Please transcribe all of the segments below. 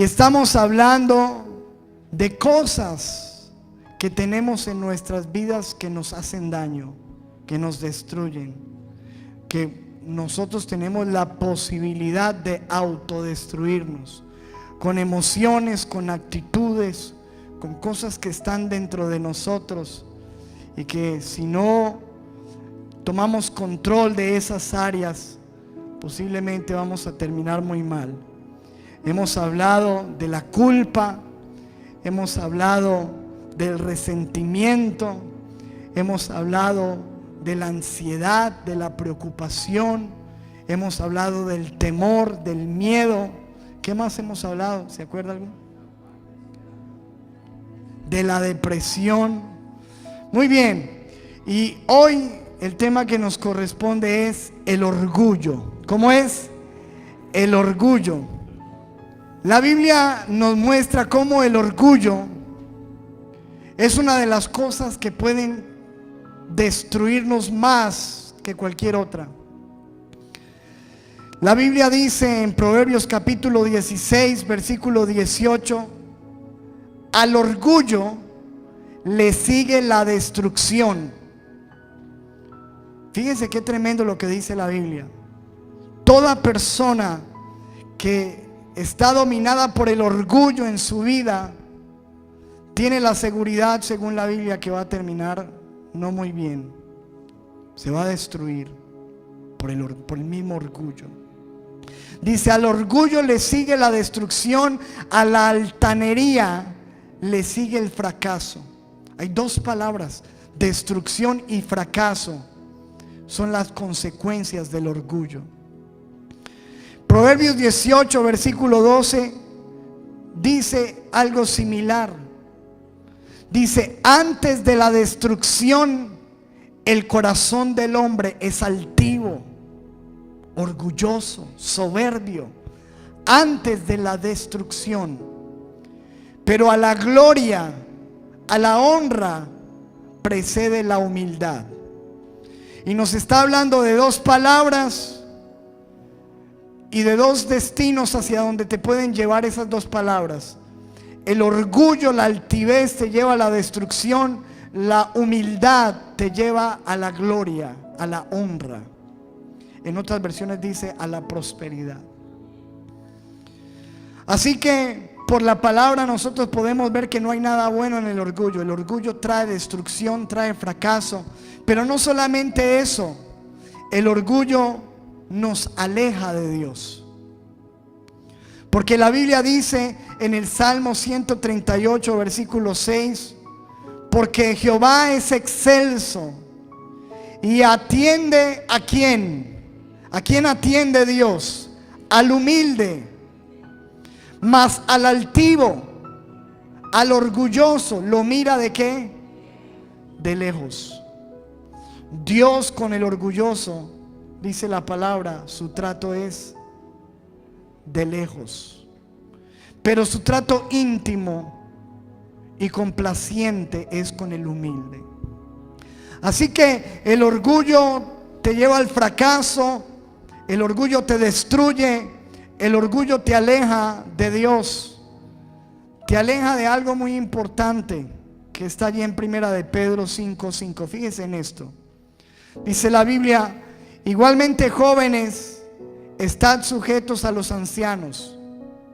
Y estamos hablando de cosas que tenemos en nuestras vidas que nos hacen daño, que nos destruyen, que nosotros tenemos la posibilidad de autodestruirnos con emociones, con actitudes, con cosas que están dentro de nosotros, y que si no tomamos control de esas áreas, posiblemente vamos a terminar muy mal. Hemos hablado de la culpa, hemos hablado del resentimiento, hemos hablado de la ansiedad, de la preocupación, hemos hablado del temor, del miedo. ¿Qué más hemos hablado? ¿Se acuerda algo? De la depresión. Muy bien. Y hoy el tema que nos corresponde es el orgullo. ¿Cómo es? El orgullo. La Biblia nos muestra cómo el orgullo es una de las cosas que pueden destruirnos más que cualquier otra. La Biblia dice en Proverbios capítulo 16, versículo 18: al orgullo le sigue la destrucción. Fíjense qué tremendo lo que dice la Biblia. Toda persona que está dominada por el orgullo en su vida tiene la seguridad, según la Biblia, que va a terminar no muy bien. Se va a destruir por el mismo orgullo. Dice: al orgullo le sigue la destrucción, a la altanería le sigue el fracaso. Hay dos palabras: destrucción y fracaso. Son las consecuencias del orgullo. Proverbios 18, versículo 12 dice algo similar. Dice: antes de la destrucción, el corazón del hombre es altivo, orgulloso, soberbio. Antes de la destrucción. Pero a la gloria, a la honra, precede la humildad. Y nos está hablando de dos palabras y de dos destinos hacia donde te pueden llevar esas dos palabras. El orgullo, la altivez, te lleva a la destrucción. La humildad te lleva a la gloria, a la honra. En otras versiones dice a la prosperidad. Así que por la palabra nosotros podemos ver que no hay nada bueno en el orgullo. El orgullo trae destrucción, trae fracaso. Pero no solamente eso, el orgullo nos aleja de Dios. Porque la Biblia dice en el Salmo 138, versículo 6: porque Jehová es excelso y atiende ¿a quién? ¿A quién atiende Dios? Al humilde. Mas al altivo, al orgulloso, lo mira ¿de qué? De lejos. Dios con el orgulloso, dice la palabra, su trato es de lejos. Pero su trato íntimo y complaciente es con el humilde. Así que el orgullo te lleva al fracaso, el orgullo te destruye, el orgullo te aleja de Dios, te aleja de algo muy importante que está allí en Primera de Pedro 5:5. Fíjense en esto. Dice la Biblia: igualmente jóvenes, estad sujetos a los ancianos.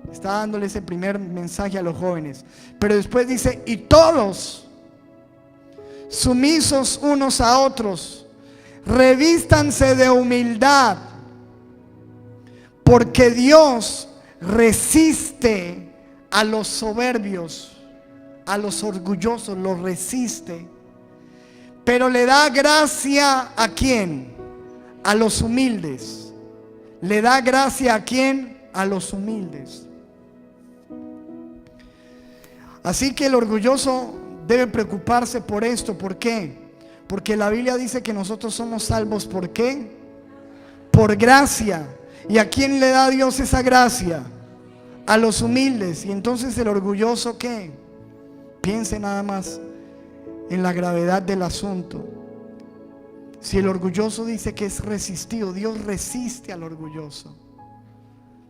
Está dándole ese primer mensaje a los jóvenes. Pero después dice: y todos sumisos unos a otros, revístanse de humildad, porque Dios resiste a los soberbios, a los orgullosos, los resiste, pero le da gracia ¿a quién? A los humildes. Le da gracia ¿a quién? A los humildes. Así que el orgulloso debe preocuparse por esto. ¿Por qué? Porque la Biblia dice que nosotros somos salvos. ¿Por qué? Por gracia. ¿Y a quién le da Dios esa gracia? A los humildes. Y entonces el orgulloso ¿qué? Piense nada más en la gravedad del asunto. Si el orgulloso dice que es resistido, Dios resiste al orgulloso.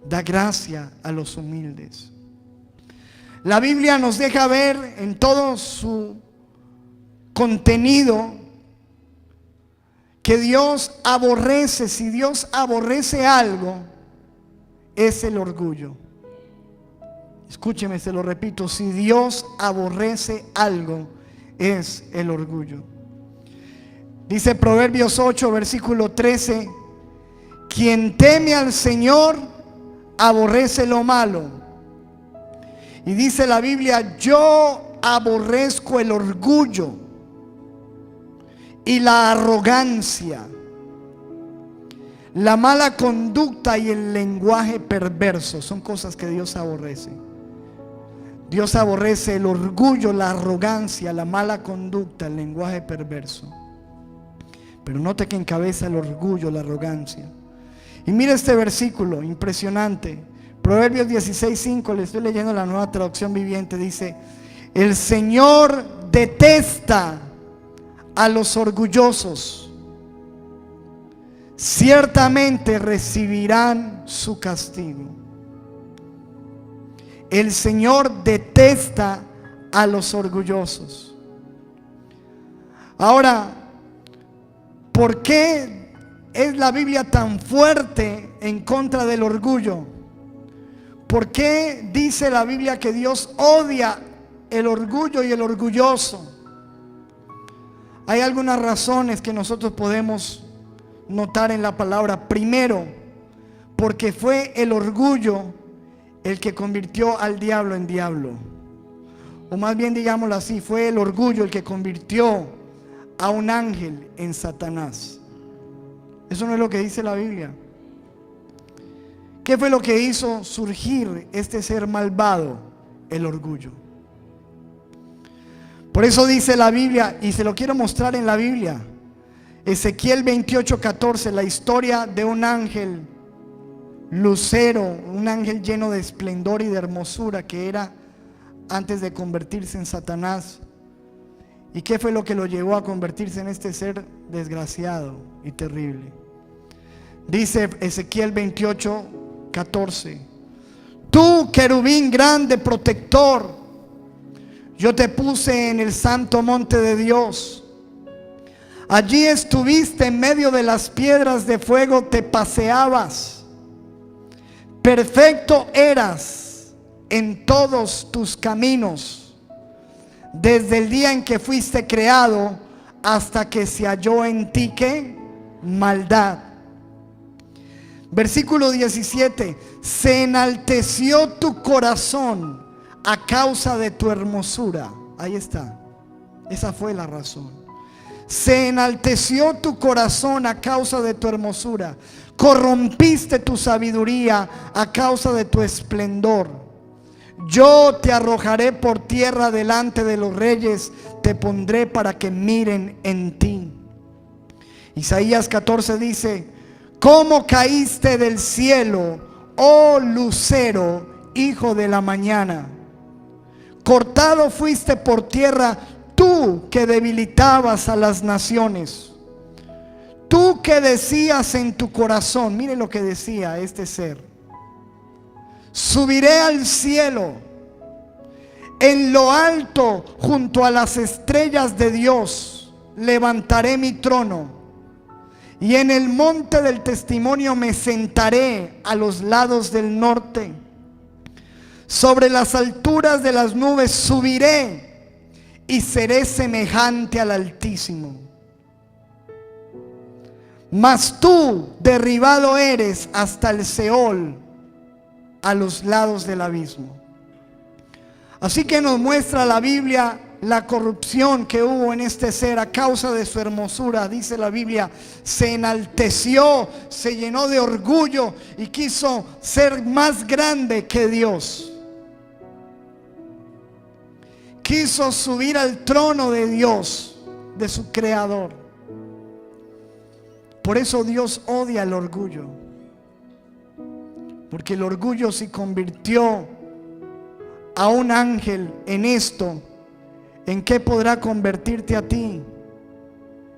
Da gracia a los humildes. La Biblia nos deja ver en todo su contenido que Dios aborrece. Si Dios aborrece algo, es el orgullo. Escúcheme, se lo repito, si Dios aborrece algo, es el orgullo. Dice Proverbios 8, versículo 13, quien teme al Señor aborrece lo malo. Y dice la Biblia, yo aborrezco el orgullo y la arrogancia, la mala conducta y el lenguaje perverso. Son cosas que Dios aborrece. Dios aborrece el orgullo, la arrogancia, la mala conducta, el lenguaje perverso. Pero note que encabeza el orgullo, la arrogancia. Y mira este versículo impresionante. Proverbios 16:5, le estoy leyendo la Nueva Traducción Viviente. Dice: el Señor detesta a los orgullosos, ciertamente recibirán su castigo. El Señor detesta a los orgullosos. Ahora, ¿por qué es la Biblia tan fuerte en contra del orgullo? ¿Por qué dice la Biblia que Dios odia el orgullo y el orgulloso? Hay algunas razones que nosotros podemos notar en la palabra. Primero, porque fue el orgullo el que convirtió al diablo en diablo. O más bien digámoslo así, fue el orgullo el que convirtió a un ángel en Satanás. Eso no es lo que dice la Biblia. ¿Qué fue lo que hizo surgir este ser malvado? El orgullo. Por eso dice la Biblia, y se lo quiero mostrar en la Biblia, Ezequiel 28:14, la historia de un ángel lucero, un ángel lleno de esplendor y de hermosura que era antes de convertirse en Satanás. ¿Y qué fue lo que lo llevó a convertirse en este ser desgraciado y terrible? Dice Ezequiel 28:14, tú, querubín grande, protector, yo te puse en el santo monte de Dios. Allí estuviste en medio de las piedras de fuego, te paseabas. Perfecto eras en todos tus caminos, desde el día en que fuiste creado hasta que se halló en ti ¿qué? Maldad. Versículo 17, se enalteció tu corazón a causa de tu hermosura. Ahí está, esa fue la razón. Se enalteció tu corazón a causa de tu hermosura. Corrompiste tu sabiduría a causa de tu esplendor. Yo te arrojaré por tierra delante de los reyes, te pondré para que miren en ti. Isaías 14 dice: ¿cómo caíste del cielo, oh lucero, hijo de la mañana? Cortado fuiste por tierra, tú que debilitabas a las naciones. Tú que decías en tu corazón, mire lo que decía este ser: subiré al cielo, en lo alto junto a las estrellas de Dios levantaré mi trono, y en el monte del testimonio me sentaré a los lados del norte. Sobre las alturas de las nubes subiré y seré semejante al Altísimo. Mas tú derribado eres hasta el Seol, a los lados del abismo. Así que nos muestra la Biblia la corrupción que hubo en este ser a causa de su hermosura. Dice la Biblia, se enalteció, se llenó de orgullo y quiso ser más grande que Dios. Quiso subir al trono de Dios, de su creador. Por eso Dios odia el orgullo, porque el orgullo se convirtió a un ángel en esto. ¿En qué podrá convertirte a ti?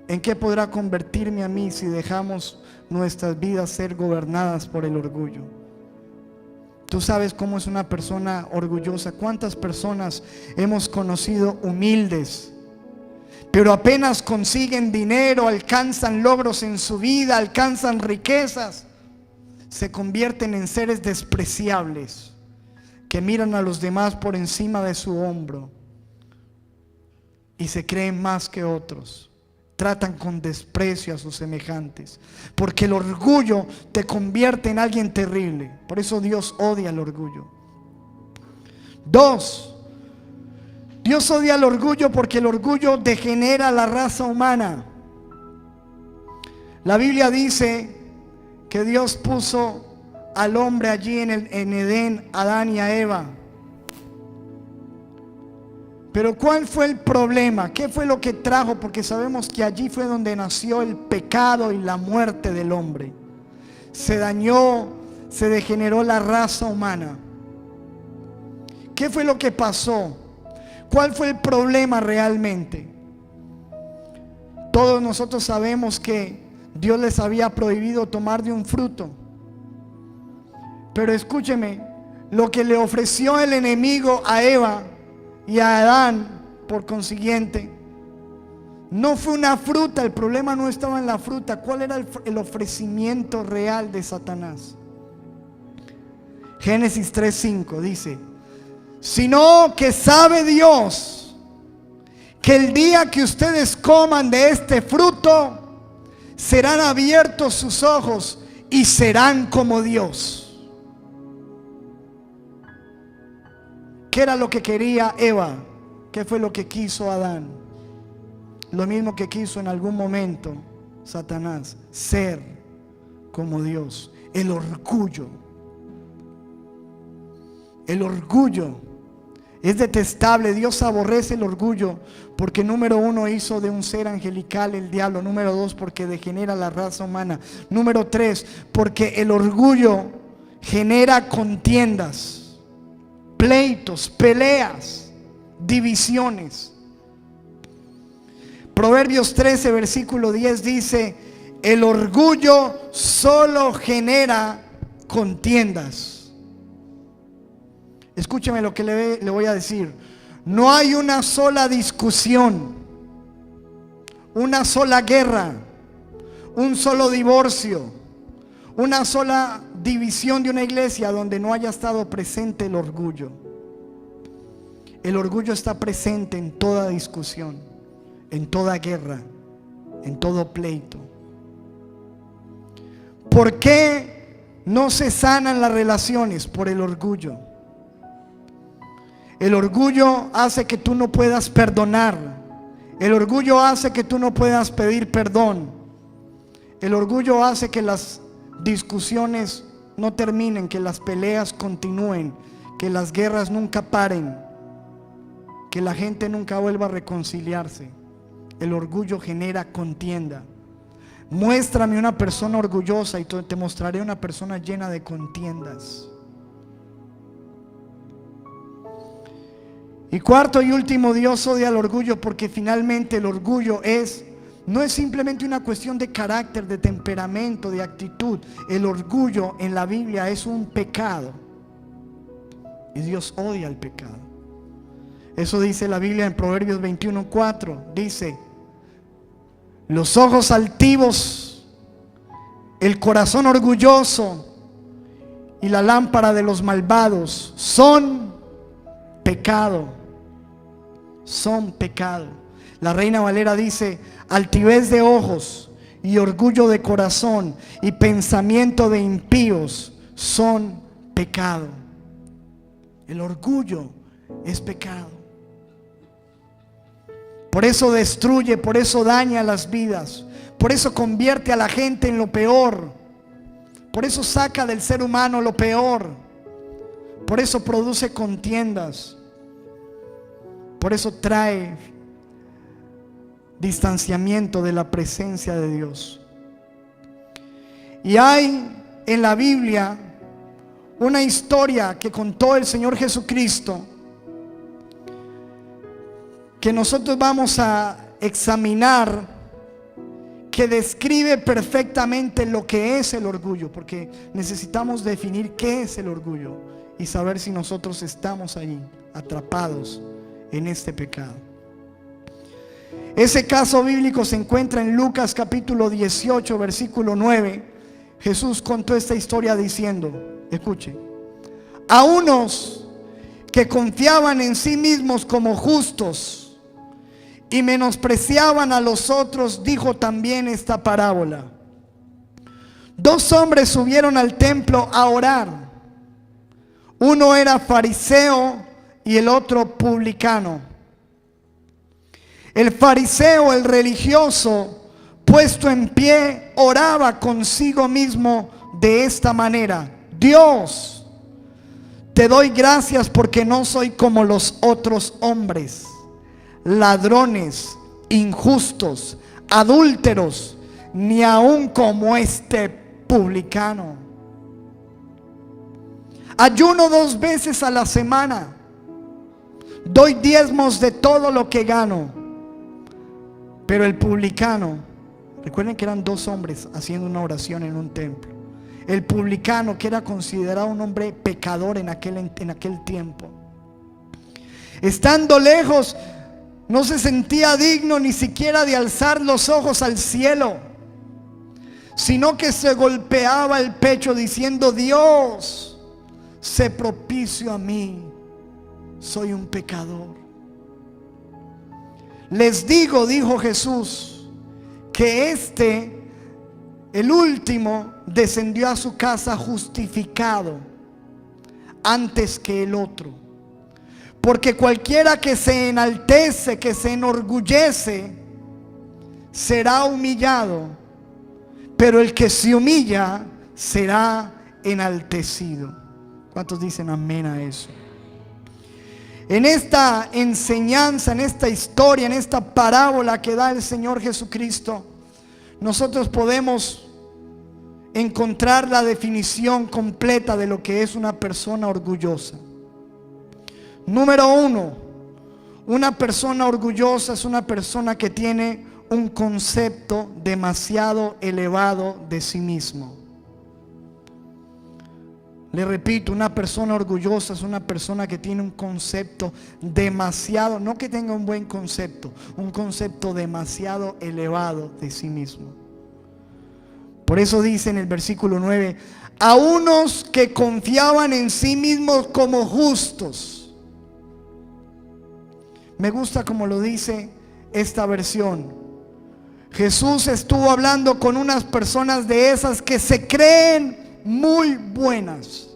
¿En qué podrá convertirme a mí si dejamos nuestras vidas ser gobernadas por el orgullo? Tú sabes cómo es una persona orgullosa. ¿Cuántas personas hemos conocido humildes, pero apenas consiguen dinero, alcanzan logros en su vida, alcanzan riquezas, se convierten en seres despreciables, que miran a los demás por encima de su hombro y se creen más que otros? Tratan con desprecio a sus semejantes, porque el orgullo te convierte en alguien terrible. Por eso Dios odia el orgullo. 2, Dios odia el orgullo porque el orgullo degenera la raza humana. La Biblia dice que Dios puso al hombre allí en Edén, Adán y a Eva. Pero ¿cuál fue el problema? ¿Qué fue lo que trajo? Porque sabemos que allí fue donde nació el pecado y la muerte del hombre. Se dañó, se degeneró la raza humana. ¿Qué fue lo que pasó? ¿Cuál fue el problema realmente? Todos nosotros sabemos que Dios les había prohibido tomar de un fruto. Pero escúcheme, lo que le ofreció el enemigo a Eva y a Adán, por consiguiente, no fue una fruta. El problema no estaba en la fruta. ¿Cuál era el ofrecimiento real de Satanás? Génesis 3:5 dice: sino que sabe Dios que el día que ustedes coman de este fruto, serán abiertos sus ojos y serán como Dios. ¿Qué era lo que quería Eva? ¿Qué fue lo que quiso Adán? Lo mismo que quiso en algún momento Satanás: ser como Dios. El orgullo. El orgullo es detestable. Dios aborrece el orgullo porque, número 1, hizo de un ser angelical el diablo. Número 2, porque degenera la raza humana. Número 3, porque el orgullo genera contiendas, pleitos, peleas, divisiones. Proverbios 13, versículo 10 dice: el orgullo solo genera contiendas. Escúcheme lo que le voy a decir. No hay una sola discusión, una sola guerra, un solo divorcio, una sola división de una iglesia donde no haya estado presente el orgullo. El orgullo está presente en toda discusión, en toda guerra, en todo pleito. ¿Por qué no se sanan las relaciones? Por el orgullo. El orgullo hace que tú no puedas perdonar. El orgullo hace que tú no puedas pedir perdón. El orgullo hace que las discusiones no terminen, que las peleas continúen, que las guerras nunca paren, que la gente nunca vuelva a reconciliarse. El orgullo genera contienda. Muéstrame una persona orgullosa y te mostraré una persona llena de contiendas. Y cuarto y último, Dios odia el orgullo porque finalmente el orgullo no es simplemente una cuestión de carácter, de temperamento, de actitud. El orgullo en la Biblia es un pecado. Y Dios odia el pecado. Eso dice la Biblia en Proverbios 21:4. Dice: los ojos altivos, el corazón orgulloso y la lámpara de los malvados son pecado. Son pecado. La Reina Valera dice: altivez de ojos y orgullo de corazón y pensamiento de impíos son pecado. El orgullo es pecado. Por eso destruye, por eso daña las vidas, por eso convierte a la gente en lo peor, por eso saca del ser humano lo peor, por eso produce contiendas, por eso trae distanciamiento de la presencia de Dios. Y hay en la Biblia una historia que contó el Señor Jesucristo, que nosotros vamos a examinar, que describe perfectamente lo que es el orgullo, porque necesitamos definir qué es el orgullo y saber si nosotros estamos allí atrapados en este pecado. Ese caso bíblico se encuentra en Lucas capítulo 18, versículo 9. Jesús contó esta historia diciendo, escuche, a unos que confiaban en sí mismos como justos y menospreciaban a los otros, dijo también esta parábola. Dos hombres subieron al templo a orar. Uno era fariseo y el otro publicano. El fariseo, el religioso, puesto en pie, oraba consigo mismo de esta manera: Dios, te doy gracias porque no soy como los otros hombres, ladrones, injustos, adúlteros, ni aun como este publicano. Ayuno 2 veces a la semana, doy diezmos de todo lo que gano. Pero el publicano, recuerden que eran 2 hombres haciendo una oración en un templo. El publicano, que era considerado un hombre pecador en aquel tiempo, estando lejos, no se sentía digno ni siquiera de alzar los ojos al cielo, sino que se golpeaba el pecho diciendo: Dios, sé propicio a mí, soy un pecador. Les digo, dijo Jesús, que el último, descendió a su casa justificado antes que el otro. Porque cualquiera que se enaltece, que se enorgullece, será humillado, pero el que se humilla será enaltecido. ¿Cuántos dicen amén a eso? En esta enseñanza, en esta historia, en esta parábola que da el Señor Jesucristo, nosotros podemos encontrar la definición completa de lo que es una persona orgullosa. Número 1, una persona orgullosa es una persona que tiene un concepto demasiado elevado de sí mismo. Le repito, una persona orgullosa es una persona que tiene un concepto demasiado, no que tenga un buen concepto, un concepto demasiado elevado de sí mismo. Por eso dice en el versículo 9, a unos que confiaban en sí mismos como justos. Me gusta como lo dice esta versión. Jesús estuvo hablando con unas personas de esas que se creen muy buenas.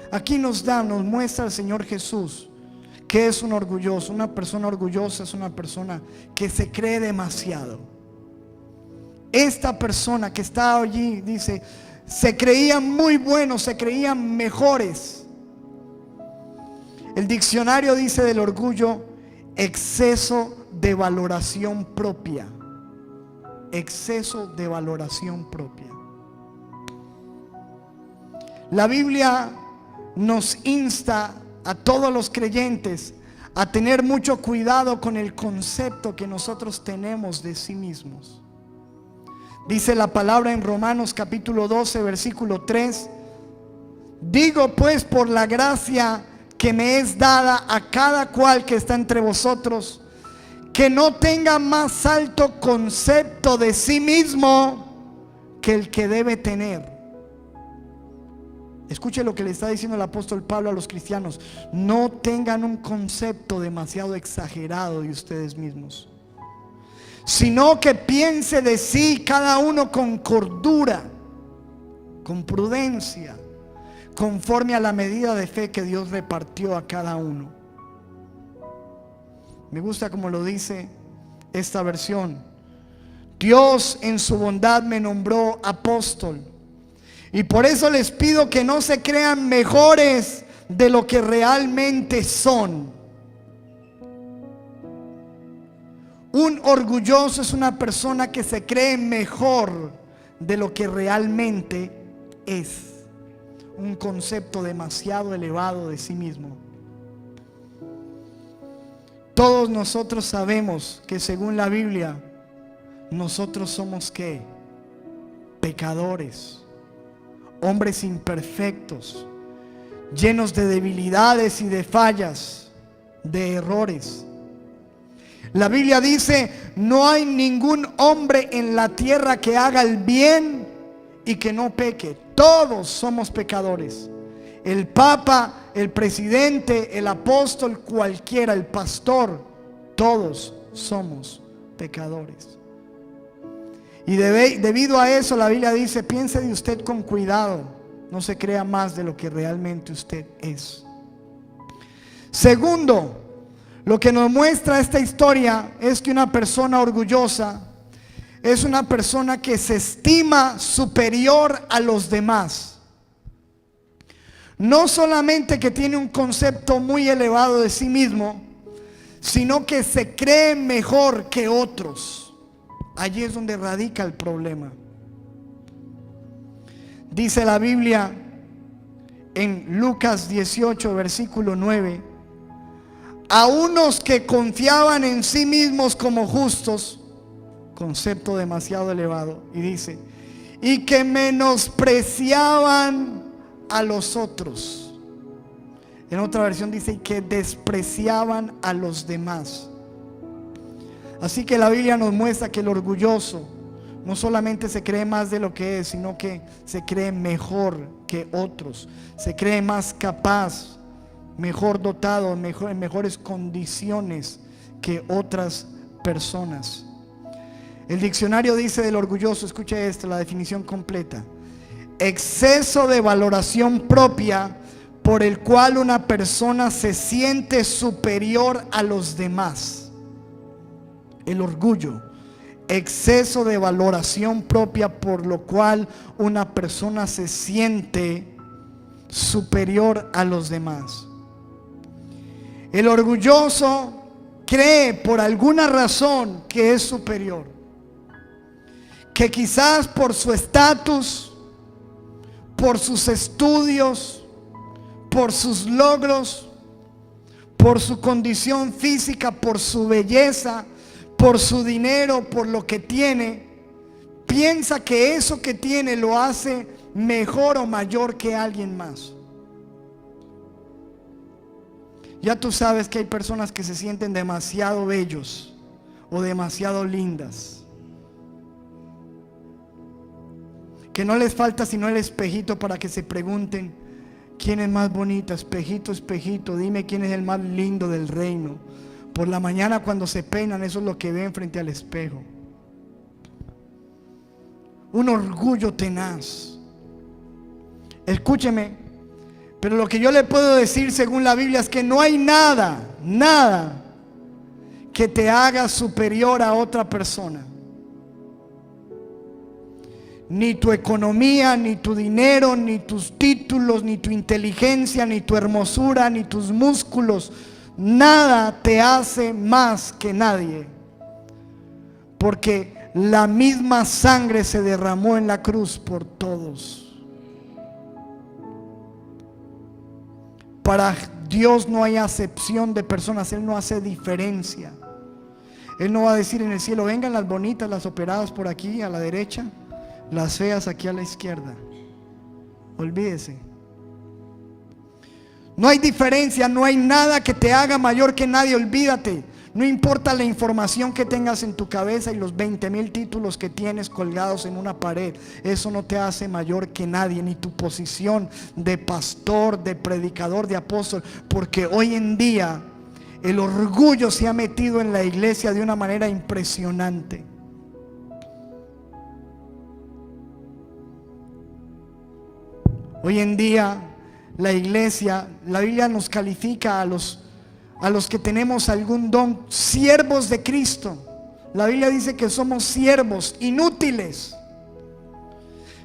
Aquí nos muestra el Señor Jesús que es un orgulloso. Una persona orgullosa es una persona que se cree demasiado. Esta persona que está allí, dice, se creían muy buenos, se creían mejores. El diccionario dice del orgullo: exceso de valoración propia. Exceso de valoración propia. La Biblia nos insta a todos los creyentes a tener mucho cuidado con el concepto que nosotros tenemos de sí mismos. Dice la palabra en Romanos capítulo 12, versículo 3: digo pues, por la gracia que me es dada a cada cual que está entre vosotros, que no tenga más alto concepto de sí mismo que el que debe tener. Escuche lo que le está diciendo el apóstol Pablo a los cristianos: no tengan un concepto demasiado exagerado de ustedes mismos, sino que piense de sí cada uno con cordura, con prudencia, conforme a la medida de fe que Dios repartió a cada uno. Me gusta como lo dice esta versión: Dios en su bondad me nombró apóstol, y por eso les pido que no se crean mejores de lo que realmente son. Un orgulloso es una persona que se cree mejor de lo que realmente es. Un concepto demasiado elevado de sí mismo. Todos nosotros sabemos que según la Biblia, nosotros somos ¿qué? Pecadores, hombres imperfectos, llenos de debilidades y de fallas, de errores. La Biblia dice: no hay ningún hombre en la tierra que haga el bien y que no peque. Todos somos pecadores. El Papa, el presidente, el apóstol, cualquiera, el pastor, todos somos pecadores. Y debido a eso la Biblia dice: piense de usted con cuidado, no se crea más de lo que realmente usted es. Segundo, lo que nos muestra esta historia es que una persona orgullosa es una persona que se estima superior a los demás. No solamente que tiene un concepto muy elevado de sí mismo, sino que se cree mejor que otros. Allí es donde radica el problema. Dice la Biblia en Lucas 18, versículo 9: a unos que confiaban en sí mismos como justos, concepto demasiado elevado, y dice, y que menospreciaban a los otros. En otra versión dice que despreciaban a los demás. Así que la Biblia nos muestra que el orgulloso no solamente se cree más de lo que es, sino que se cree mejor que otros, se cree más capaz, mejor dotado, en mejores condiciones que otras personas. El diccionario dice del orgulloso, escuche esto, la definición completa: exceso de valoración propia por el cual una persona se siente superior a los demás. El orgullo, exceso de valoración propia por lo cual una persona se siente superior a los demás. El orgulloso cree por alguna razón que es superior, que quizás por su estatus, por sus estudios, por sus logros, por su condición física, por su belleza, por su dinero, por lo que tiene, piensa que eso que tiene lo hace mejor o mayor que alguien más. Ya tú sabes que hay personas que se sienten demasiado bellos o demasiado lindas, que no les falta sino el espejito para que se pregunten: ¿quién es más bonita? Espejito, espejito, dime quién es el más lindo del reino. Por la mañana cuando se peinan, eso es lo que ven frente al espejo. Un orgullo tenaz. Escúcheme, pero lo que yo le puedo decir según la Biblia es que no hay nada que te haga superior a otra persona. Ni tu economía, ni tu dinero, ni tus títulos, ni tu inteligencia, ni tu hermosura, ni tus músculos. Nada te hace más que nadie, porque la misma sangre se derramó en la cruz por todos. Para Dios no hay acepción de personas. Él no hace diferencia. Él no va a decir en el cielo: vengan las bonitas, las operadas por aquí a la derecha, las feas aquí a la izquierda. Olvídese. No hay diferencia, no hay nada que te haga mayor que nadie. Olvídate. No importa la información que tengas en tu cabeza y los 20,000 títulos que tienes colgados en una pared. Eso no te hace mayor que nadie, ni tu posición de pastor, de predicador, de apóstol. Porque hoy en día el orgullo se ha metido en la iglesia de una manera impresionante. Hoy en día la iglesia, la Biblia nos califica a los que tenemos algún don, siervos de Cristo. La Biblia dice que somos siervos inútiles.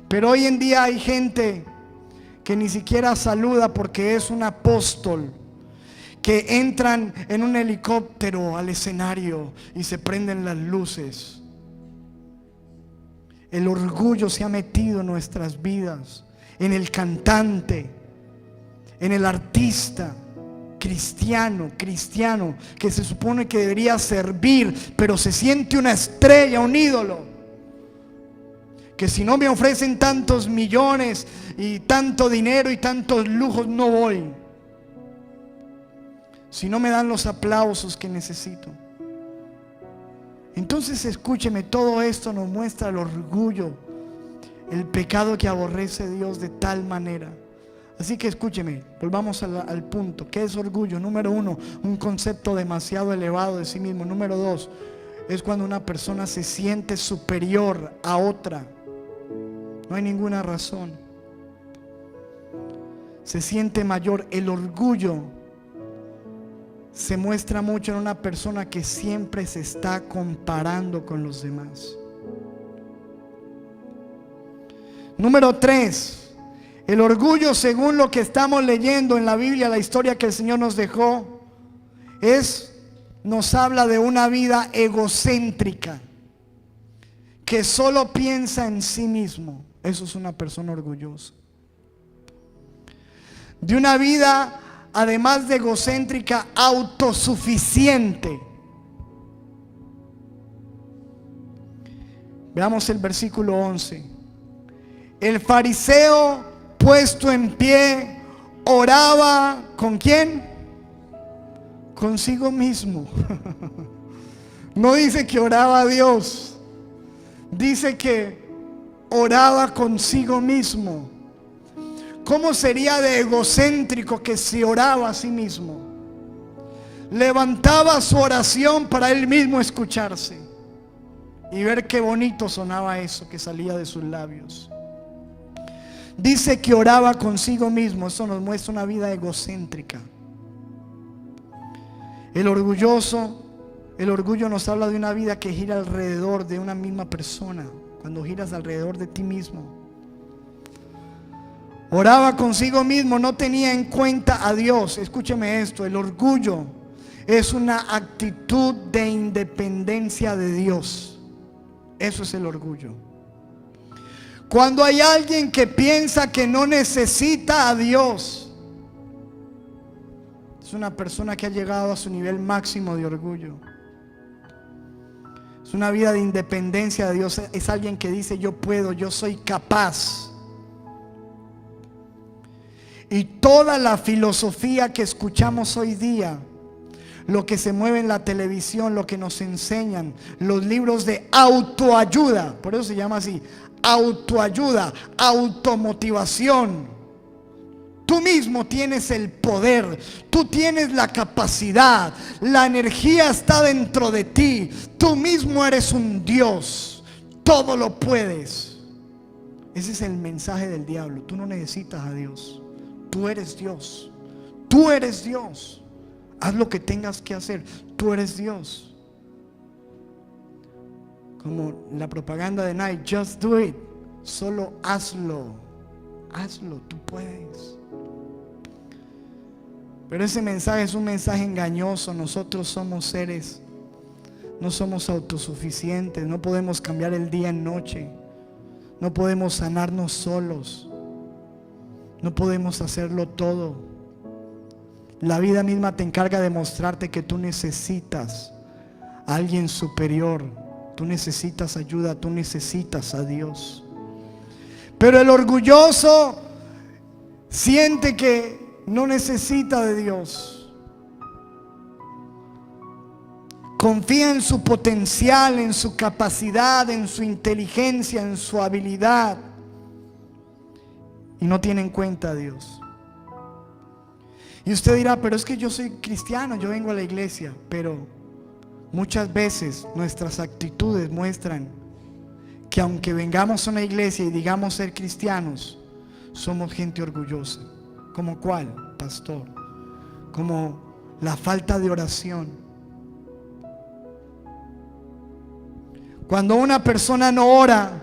Pero hoy en día hay gente que ni siquiera saluda porque es un apóstol, que entran en un helicóptero al escenario y se prenden las luces. El orgullo se ha metido en nuestras vidas, en el cantante, en el artista cristiano, que se supone que debería servir, pero se siente una estrella, un ídolo, que si no me ofrecen tantos millones y tanto dinero y tantos lujos, no voy. Si no me dan los aplausos que necesito. Entonces escúcheme, todo esto nos muestra el orgullo, el pecado que aborrece Dios de tal manera. Así que escúcheme, volvamos al punto. ¿Qué es orgullo? Número 1, un concepto demasiado elevado de sí mismo. Número 2, es cuando una persona se siente superior a otra. No hay ninguna razón. Se siente mayor. El orgullo se muestra mucho en una persona que siempre se está comparando con los demás. Número 3, el orgullo, según lo que estamos leyendo en la Biblia, la historia que el Señor nos dejó, nos habla de una vida egocéntrica, que solo piensa en sí mismo. Eso es una persona orgullosa. De una vida, además de egocéntrica, autosuficiente. Veamos el versículo 11. El fariseo, puesto en pie, oraba ¿con quién? Consigo mismo. No dice que oraba a Dios, dice que oraba consigo mismo. ¿Cómo sería de egocéntrico que se oraba a sí mismo? Levantaba su oración para él mismo escucharse y ver qué bonito sonaba eso que salía de sus labios. Dice que oraba consigo mismo. Eso nos muestra una vida egocéntrica. El orgullo nos habla de una vida que gira alrededor de una misma persona. Cuando giras alrededor de ti mismo. Oraba consigo mismo, no tenía en cuenta a Dios. Escúcheme esto, el orgullo es una actitud de independencia de Dios. Eso es el orgullo. Cuando hay alguien que piensa que no necesita a Dios, es una persona que ha llegado a su nivel máximo de orgullo. Es una vida de independencia de Dios. Es alguien que dice: yo puedo, yo soy capaz. Y toda la filosofía que escuchamos hoy día, lo que se mueve en la televisión, lo que nos enseñan, los libros de autoayuda, por eso se llama así, autoayuda, automotivación. Tú mismo tienes el poder, tú tienes la capacidad, la energía está dentro de ti, tú mismo eres un Dios, todo lo puedes. Ese es el mensaje del diablo. Tú no necesitas a Dios, tú eres Dios, tú eres Dios. Haz lo que tengas que hacer, tú eres Dios. Como la propaganda de Nike, just do it, solo hazlo, hazlo, tú puedes. Pero ese mensaje es un mensaje engañoso. Nosotros somos seres, no somos autosuficientes, no podemos cambiar el día en noche, no podemos sanarnos solos, no podemos hacerlo todo. La vida misma te encarga de mostrarte que tú necesitas a alguien superior, tú necesitas ayuda, tú necesitas a Dios. Pero el orgulloso siente que no necesita de Dios. Confía en su potencial, en su capacidad, en su inteligencia, en su habilidad, y no tiene en cuenta a Dios. Y usted dirá: pero es que yo soy cristiano, yo vengo a la iglesia. Pero muchas veces nuestras actitudes muestran que aunque vengamos a una iglesia y digamos ser cristianos, somos gente orgullosa. ¿Como cuál, pastor? Como la falta de oración. Cuando una persona no ora,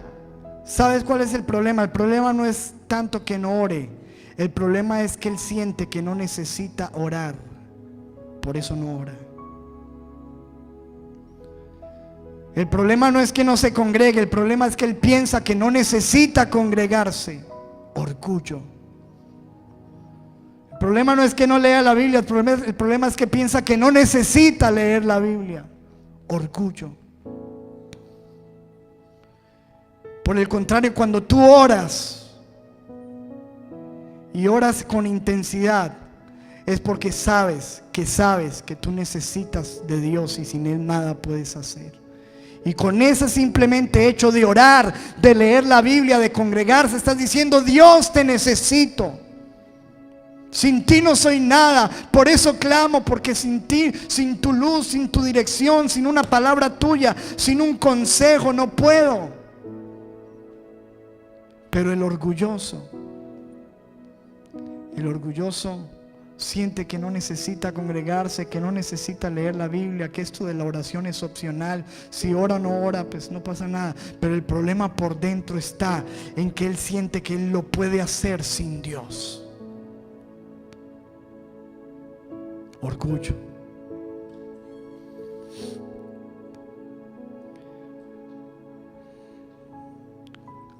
¿sabes cuál es el problema? El problema no es tanto que no ore, el problema es que él siente que no necesita orar, por eso no ora. El problema no es que no se congregue, el problema es que él piensa que no necesita congregarse. Orgullo. El problema no es que no lea la Biblia, el problema es que piensa que no necesita leer la Biblia. Orgullo. Por el contrario, cuando tú oras y oras con intensidad, es porque sabes que tú necesitas de Dios y sin Él nada puedes hacer. Y con ese simplemente hecho de orar, de leer la Biblia, de congregarse, estás diciendo: Dios, te necesito. Sin ti no soy nada. Por eso clamo, porque sin ti, sin tu luz, sin tu dirección, sin una palabra tuya, sin un consejo, no puedo. Pero el orgulloso siente que no necesita congregarse, que no necesita leer la Biblia, que esto de la oración es opcional. Si ora o no ora, pues no pasa nada. Pero el problema por dentro está en que él siente que él lo puede hacer sin Dios. Orgullo.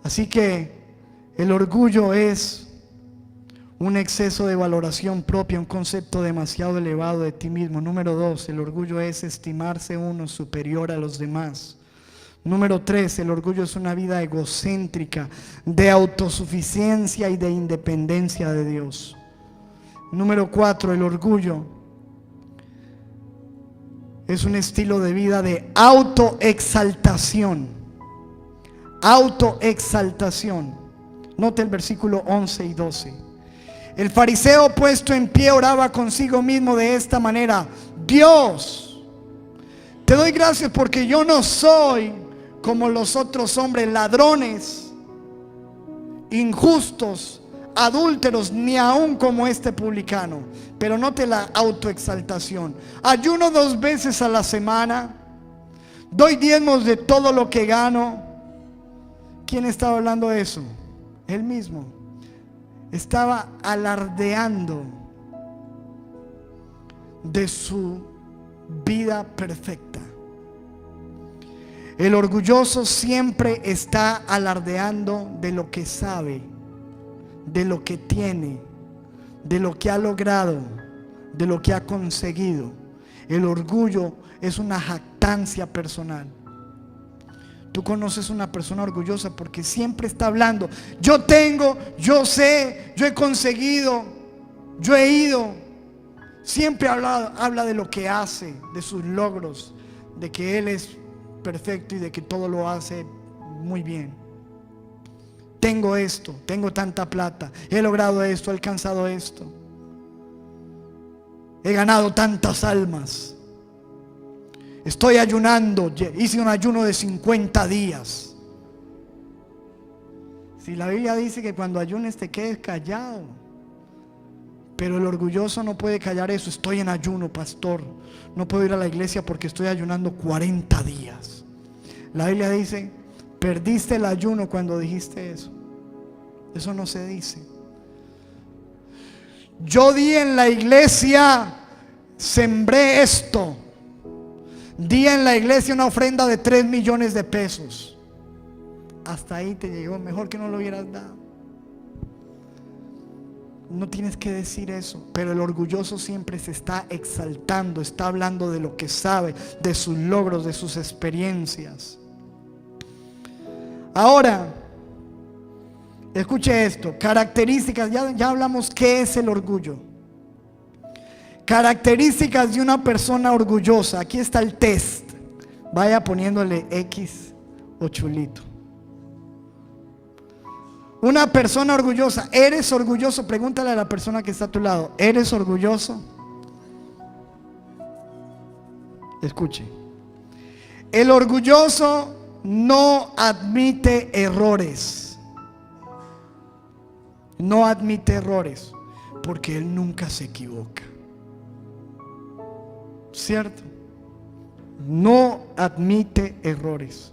Así que el orgullo es un exceso de valoración propia, un concepto demasiado elevado de ti mismo. Número 2, el orgullo es estimarse uno superior a los demás. Número 3, el orgullo es una vida egocéntrica, de autosuficiencia y de independencia de Dios. Número 4, el orgullo es un estilo de vida de autoexaltación. Autoexaltación. Note el versículo 11 y 12. El fariseo, puesto en pie, oraba consigo mismo de esta manera: Dios, te doy gracias porque yo no soy como los otros hombres, ladrones, injustos, adúlteros, ni aún como este publicano. Pero note la autoexaltación: ayuno 2 veces a la semana, doy diezmos de todo lo que gano. ¿Quién estaba hablando de eso? Él mismo. Estaba alardeando de su vida perfecta. El orgulloso siempre está alardeando de lo que sabe, de lo que tiene, de lo que ha logrado, de lo que ha conseguido. El orgullo es una jactancia personal. Tú conoces una persona orgullosa porque siempre está hablando: yo tengo, yo sé, yo he conseguido, yo he ido. Siempre habla de lo que hace, de sus logros, de que él es perfecto y de que todo lo hace muy bien. Tengo esto, tengo tanta plata, he logrado esto, he alcanzado esto, he ganado tantas almas. Estoy ayunando, hice un ayuno de 50 días. Si la Biblia dice que cuando ayunes te quedes callado, pero el orgulloso no puede callar eso. Estoy en ayuno, pastor, no puedo ir a la iglesia porque estoy ayunando 40 días. La Biblia dice: perdiste el ayuno cuando dijiste eso. Eso no se dice. Yo di en la iglesia, sembré esto. Di en la iglesia una ofrenda de 3 millones de pesos. Hasta ahí te llegó, mejor que no lo hubieras dado. No tienes que decir eso. Pero el orgulloso siempre se está exaltando, está hablando de lo que sabe, de sus logros, de sus experiencias. Ahora, escuche esto: características. Ya hablamos qué es el orgullo. Características de una persona orgullosa. Aquí está el test. Vaya poniéndole X o chulito. Una persona orgullosa. ¿Eres orgulloso? Pregúntale a la persona que está a tu lado: ¿eres orgulloso? Escuche. El orgulloso no admite errores. No admite errores porque él nunca se equivoca. ¿Cierto? No admite errores.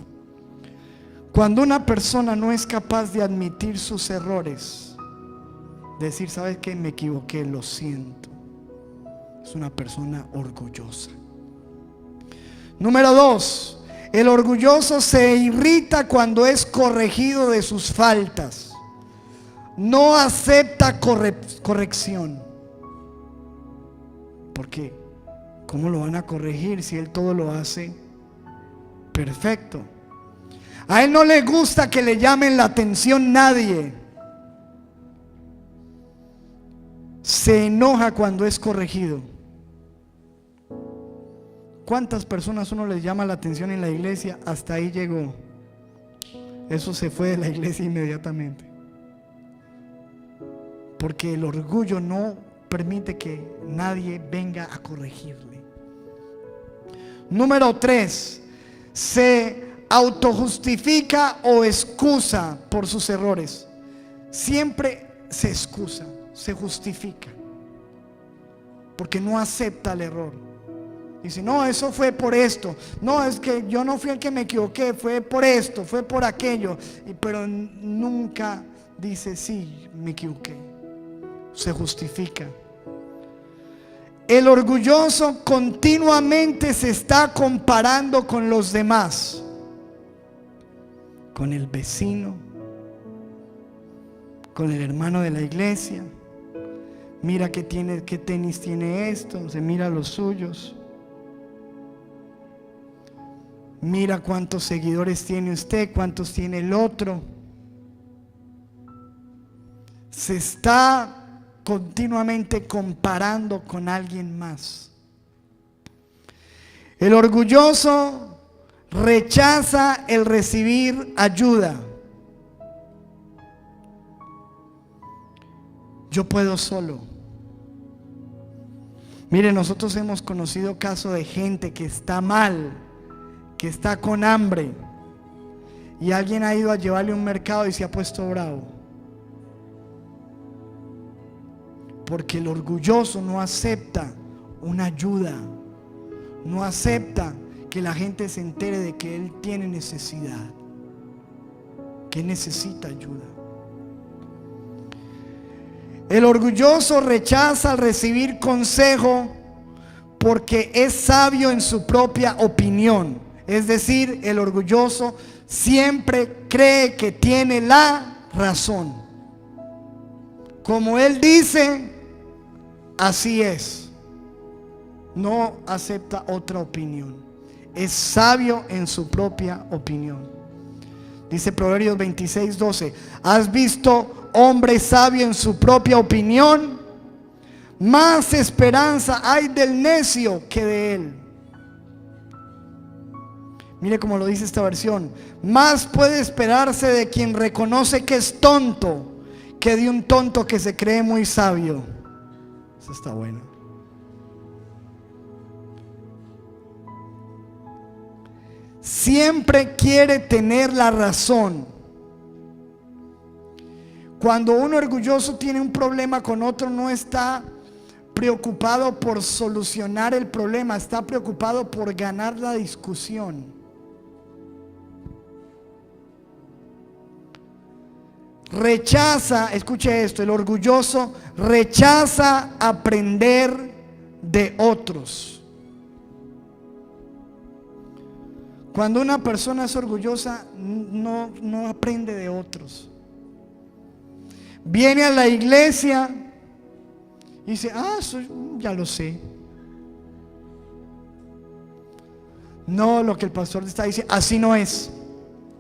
Cuando una persona no es capaz de admitir sus errores, decir: ¿sabes qué? Me equivoqué, lo siento, es una persona orgullosa. Número 2, el orgulloso se irrita cuando es corregido de sus faltas. No acepta corrección. ¿Por qué? ¿Cómo lo van a corregir si él todo lo hace perfecto? A él no le gusta que le llamen la atención nadie. Se enoja cuando es corregido. ¿Cuántas personas uno les llama la atención en la iglesia? Hasta ahí llegó. Eso se fue de la iglesia inmediatamente. Porque el orgullo no permite que nadie venga a corregirle. Número 3, se autojustifica o excusa por sus errores. Siempre se excusa, se justifica, porque no acepta el error. Dice, no, eso fue por esto. No, es que yo no fui el que me equivoqué, fue por esto, fue por aquello. Pero nunca dice, sí, me equivoqué. Se justifica. El orgulloso continuamente se está comparando con los demás, con el vecino, con el hermano de la iglesia. Mira qué tenis tiene esto, se mira los suyos. Mira cuántos seguidores tiene usted, cuántos tiene el otro. Se está continuamente comparando con alguien más. El orgulloso rechaza el recibir ayuda. Yo puedo solo. Mire, nosotros hemos conocido casos de gente que está mal, que está con hambre, y alguien ha ido a llevarle un mercado y se ha puesto bravo. Porque el orgulloso no acepta una ayuda, no acepta que la gente se entere de que él tiene necesidad, que necesita ayuda. El orgulloso rechaza recibir consejo porque es sabio en su propia opinión. Es decir, el orgulloso siempre cree que tiene la razón. Como él dice, así es. No acepta otra opinión. Es sabio en su propia opinión. Dice Proverbios 26:12: ¿has visto hombre sabio en su propia opinión? Más esperanza hay del necio que de él. Mire cómo lo dice esta versión: más puede esperarse de quien reconoce que es tonto que de un tonto que se cree muy sabio. Eso está bueno. Siempre quiere tener la razón. Cuando uno orgulloso tiene un problema con otro, no está preocupado por solucionar el problema, está preocupado por ganar la discusión. Rechaza, escuche esto, el orgulloso rechaza aprender de otros. Cuando una persona es orgullosa, no aprende de otros. Viene a la iglesia y dice, eso ya lo sé. No, lo que el pastor está diciendo, así no es.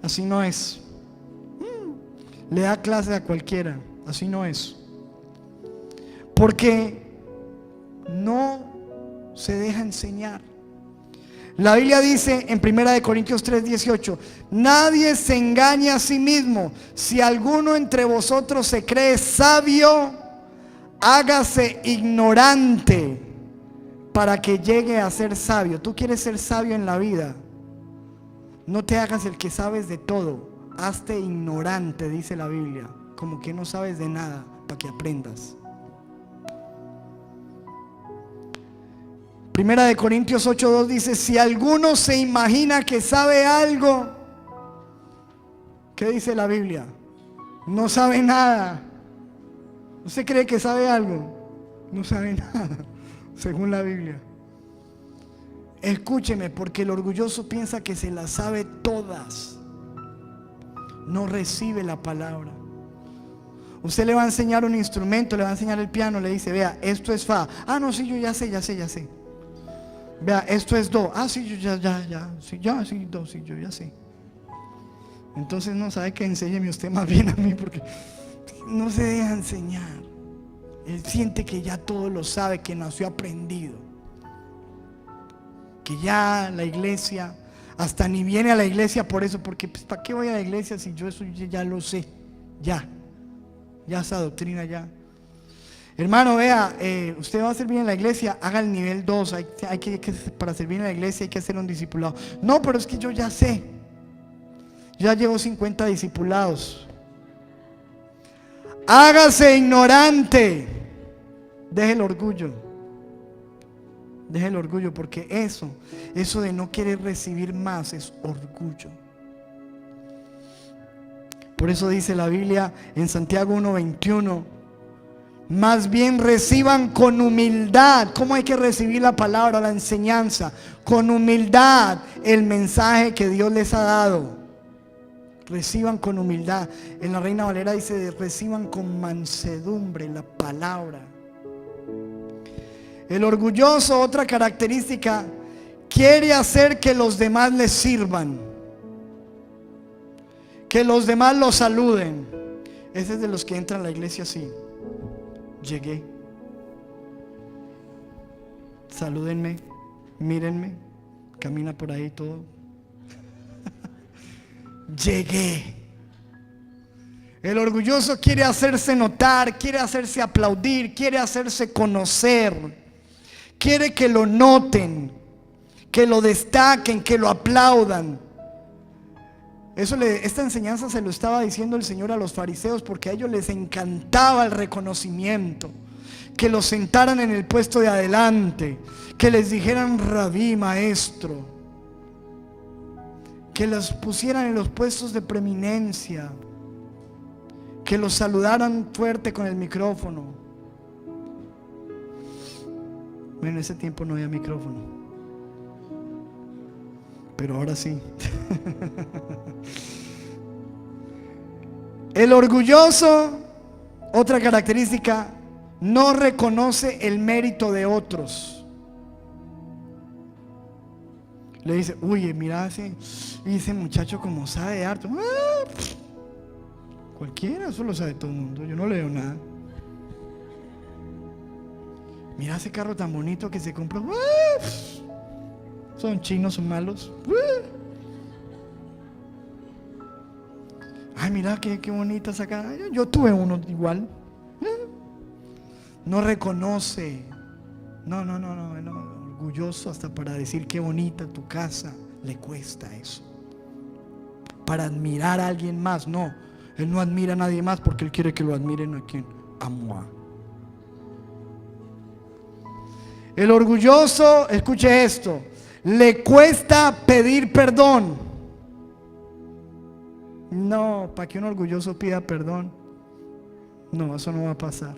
Así no es. Le da clase a cualquiera, así no es. Porque no se deja enseñar. La Biblia dice en 1 Corintios 3:18: nadie se engaña a sí mismo. Si alguno entre vosotros se cree sabio, hágase ignorante para que llegue a ser sabio. Tú quieres ser sabio en la vida, no te hagas el que sabes de todo. Hazte ignorante, dice la Biblia, como que no sabes de nada, para que aprendas. 1 Corintios 8:2 dice: si alguno se imagina que sabe algo, ¿qué dice la Biblia? No sabe nada. ¿Usted cree que sabe algo? No sabe nada, según la Biblia. Escúcheme, porque el orgulloso piensa que se las sabe todas. No recibe la palabra. Usted le va a enseñar un instrumento, le va a enseñar el piano, le dice, vea, esto es fa. No, sí, yo ya sé. Vea, esto es do. Sí, yo ya. Sí, do, sí, yo ya sé. Entonces no sabe que enséñeme usted más bien a mí, porque no se deja enseñar. Él siente que ya todo lo sabe, que nació aprendido, que ya la iglesia, hasta ni viene a la iglesia por eso, porque pues, ¿para qué voy a la iglesia si yo eso ya lo sé? Ya esa doctrina ya. Hermano, vea, usted va a servir en la iglesia, haga el nivel 2. Para servir en la iglesia hay que hacer un discipulado. No, pero es que yo ya sé. Ya llevo 50 discipulados. Hágase ignorante. Deje el orgullo. Deje el orgullo, porque eso de no querer recibir más es orgullo. Por eso dice la Biblia en Santiago 1:21, más bien reciban con humildad. ¿Cómo hay que recibir la palabra, la enseñanza? Con humildad el mensaje que Dios les ha dado. Reciban con humildad. En la Reina Valera dice, reciban con mansedumbre la palabra. El orgulloso, otra característica, quiere hacer que los demás les sirvan, que los demás lo saluden. Ese es de los que entran a la iglesia así. Llegué, salúdenme, mírenme, camina por ahí todo. Llegué. El orgulloso quiere hacerse notar, quiere hacerse aplaudir, quiere hacerse conocer, quiere que lo noten, que lo destaquen, que lo aplaudan. Esta enseñanza se lo estaba diciendo el Señor a los fariseos, porque a ellos les encantaba el reconocimiento, que los sentaran en el puesto de adelante, que les dijeran rabí, maestro, que los pusieran en los puestos de preeminencia, que los saludaran fuerte con el micrófono. Bueno, en ese tiempo no había micrófono, pero ahora sí. El orgulloso, otra característica, no reconoce el mérito de otros. Le dice, uy, mira ese muchacho como sabe harto. Cualquiera, eso lo sabe todo el mundo, yo no leo nada. Mira ese carro tan bonito que se compró. Son chinos, son malos. Ay, mira qué bonita esa cara. Yo tuve uno igual. No reconoce. No, orgulloso hasta para decir qué bonita tu casa, le cuesta eso. Para admirar a alguien más, no. Él no admira a nadie más porque él quiere que lo admiren a quien ama. El orgulloso, escuche esto, le cuesta pedir perdón. No, para que un orgulloso pida perdón, no, eso no va a pasar.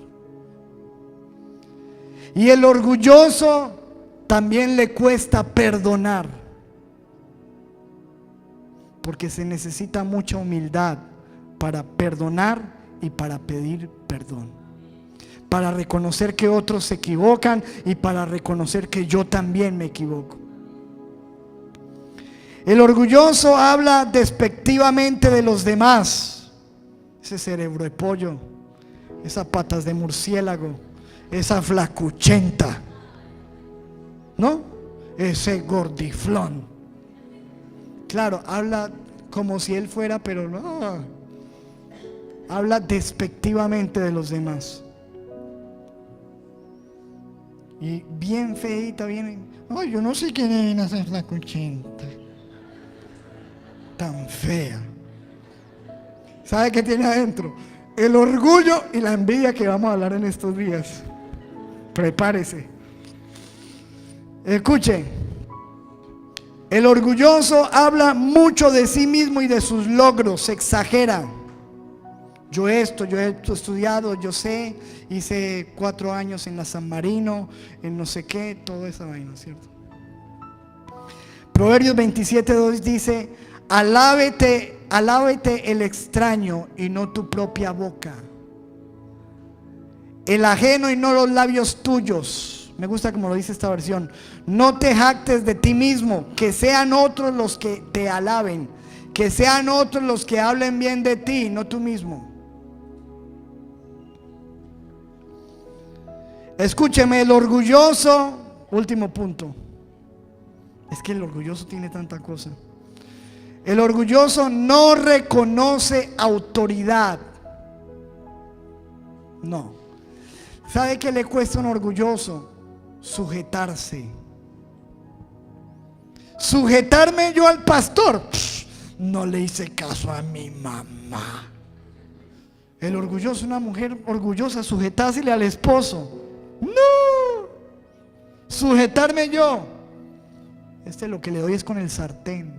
Y el orgulloso también le cuesta perdonar, porque se necesita mucha humildad para perdonar y para pedir perdón, para reconocer que otros se equivocan y para reconocer que yo también me equivoco. El orgulloso habla despectivamente de los demás. Ese cerebro de pollo, esas patas de murciélago, esa flacuchenta, ¿no? Ese gordiflón. Claro, habla como si él fuera, pero no. Habla despectivamente de los demás. Y bien feita, bien. Ay, yo no sé quién es esa flacuchenta tan fea. ¿Sabe qué tiene adentro? El orgullo y la envidia que vamos a hablar en estos días. Prepárese. Escuchen. El orgulloso habla mucho de sí mismo y de sus logros, se exagera. Yo he estudiado, yo sé, hice 4 años en la San Marino, en no sé qué, toda esa vaina, ¿cierto? Proverbios 27:2 dice, alábete el extraño y no tu propia boca, el ajeno y no los labios tuyos. Me gusta como lo dice esta versión. No te jactes de ti mismo, que sean otros los que te alaben, Que sean otros los que hablen bien de ti, no tú mismo. Escúcheme, el orgulloso, último punto. Es que el orgulloso tiene tanta cosa. El orgulloso no reconoce autoridad. No. ¿Sabe qué le cuesta a un orgulloso? Sujetarse. Sujetarme yo al pastor. No le hice caso a mi mamá. El orgulloso, una mujer orgullosa, sujetársele al esposo. No. Sujetarme yo. Lo que le doy es con el sartén.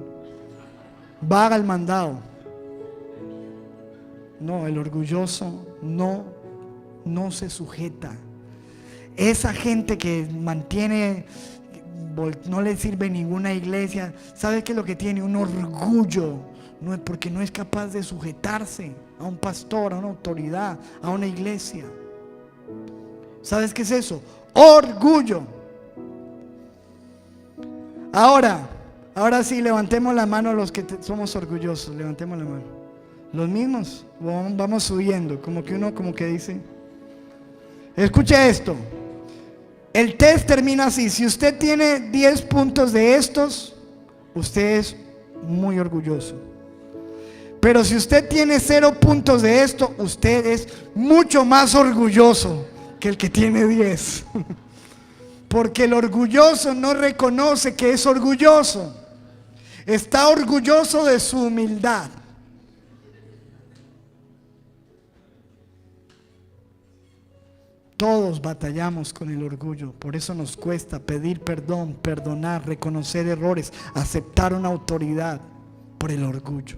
Va al mandado. No, el orgulloso no se sujeta. Esa gente que mantiene, no le sirve ninguna iglesia. ¿Sabe qué es lo que tiene? Un orgullo. No es porque no es capaz de sujetarse a un pastor, a una autoridad, a una iglesia. ¿Sabes qué es eso? Orgullo. Ahora sí, levantemos la mano los que somos orgullosos. Levantemos la mano. Los mismos. Vamos subiendo. Como que dice. Escuche esto. El test termina así. Si usted tiene 10 puntos de estos, usted es muy orgulloso. Pero si usted tiene 0 puntos de esto, usted es mucho más orgulloso que el que tiene 10. Porque el orgulloso no reconoce que es orgulloso. Está orgulloso de su humildad. Todos batallamos con el orgullo. Por eso nos cuesta pedir perdón, perdonar, reconocer errores, aceptar una autoridad por el orgullo.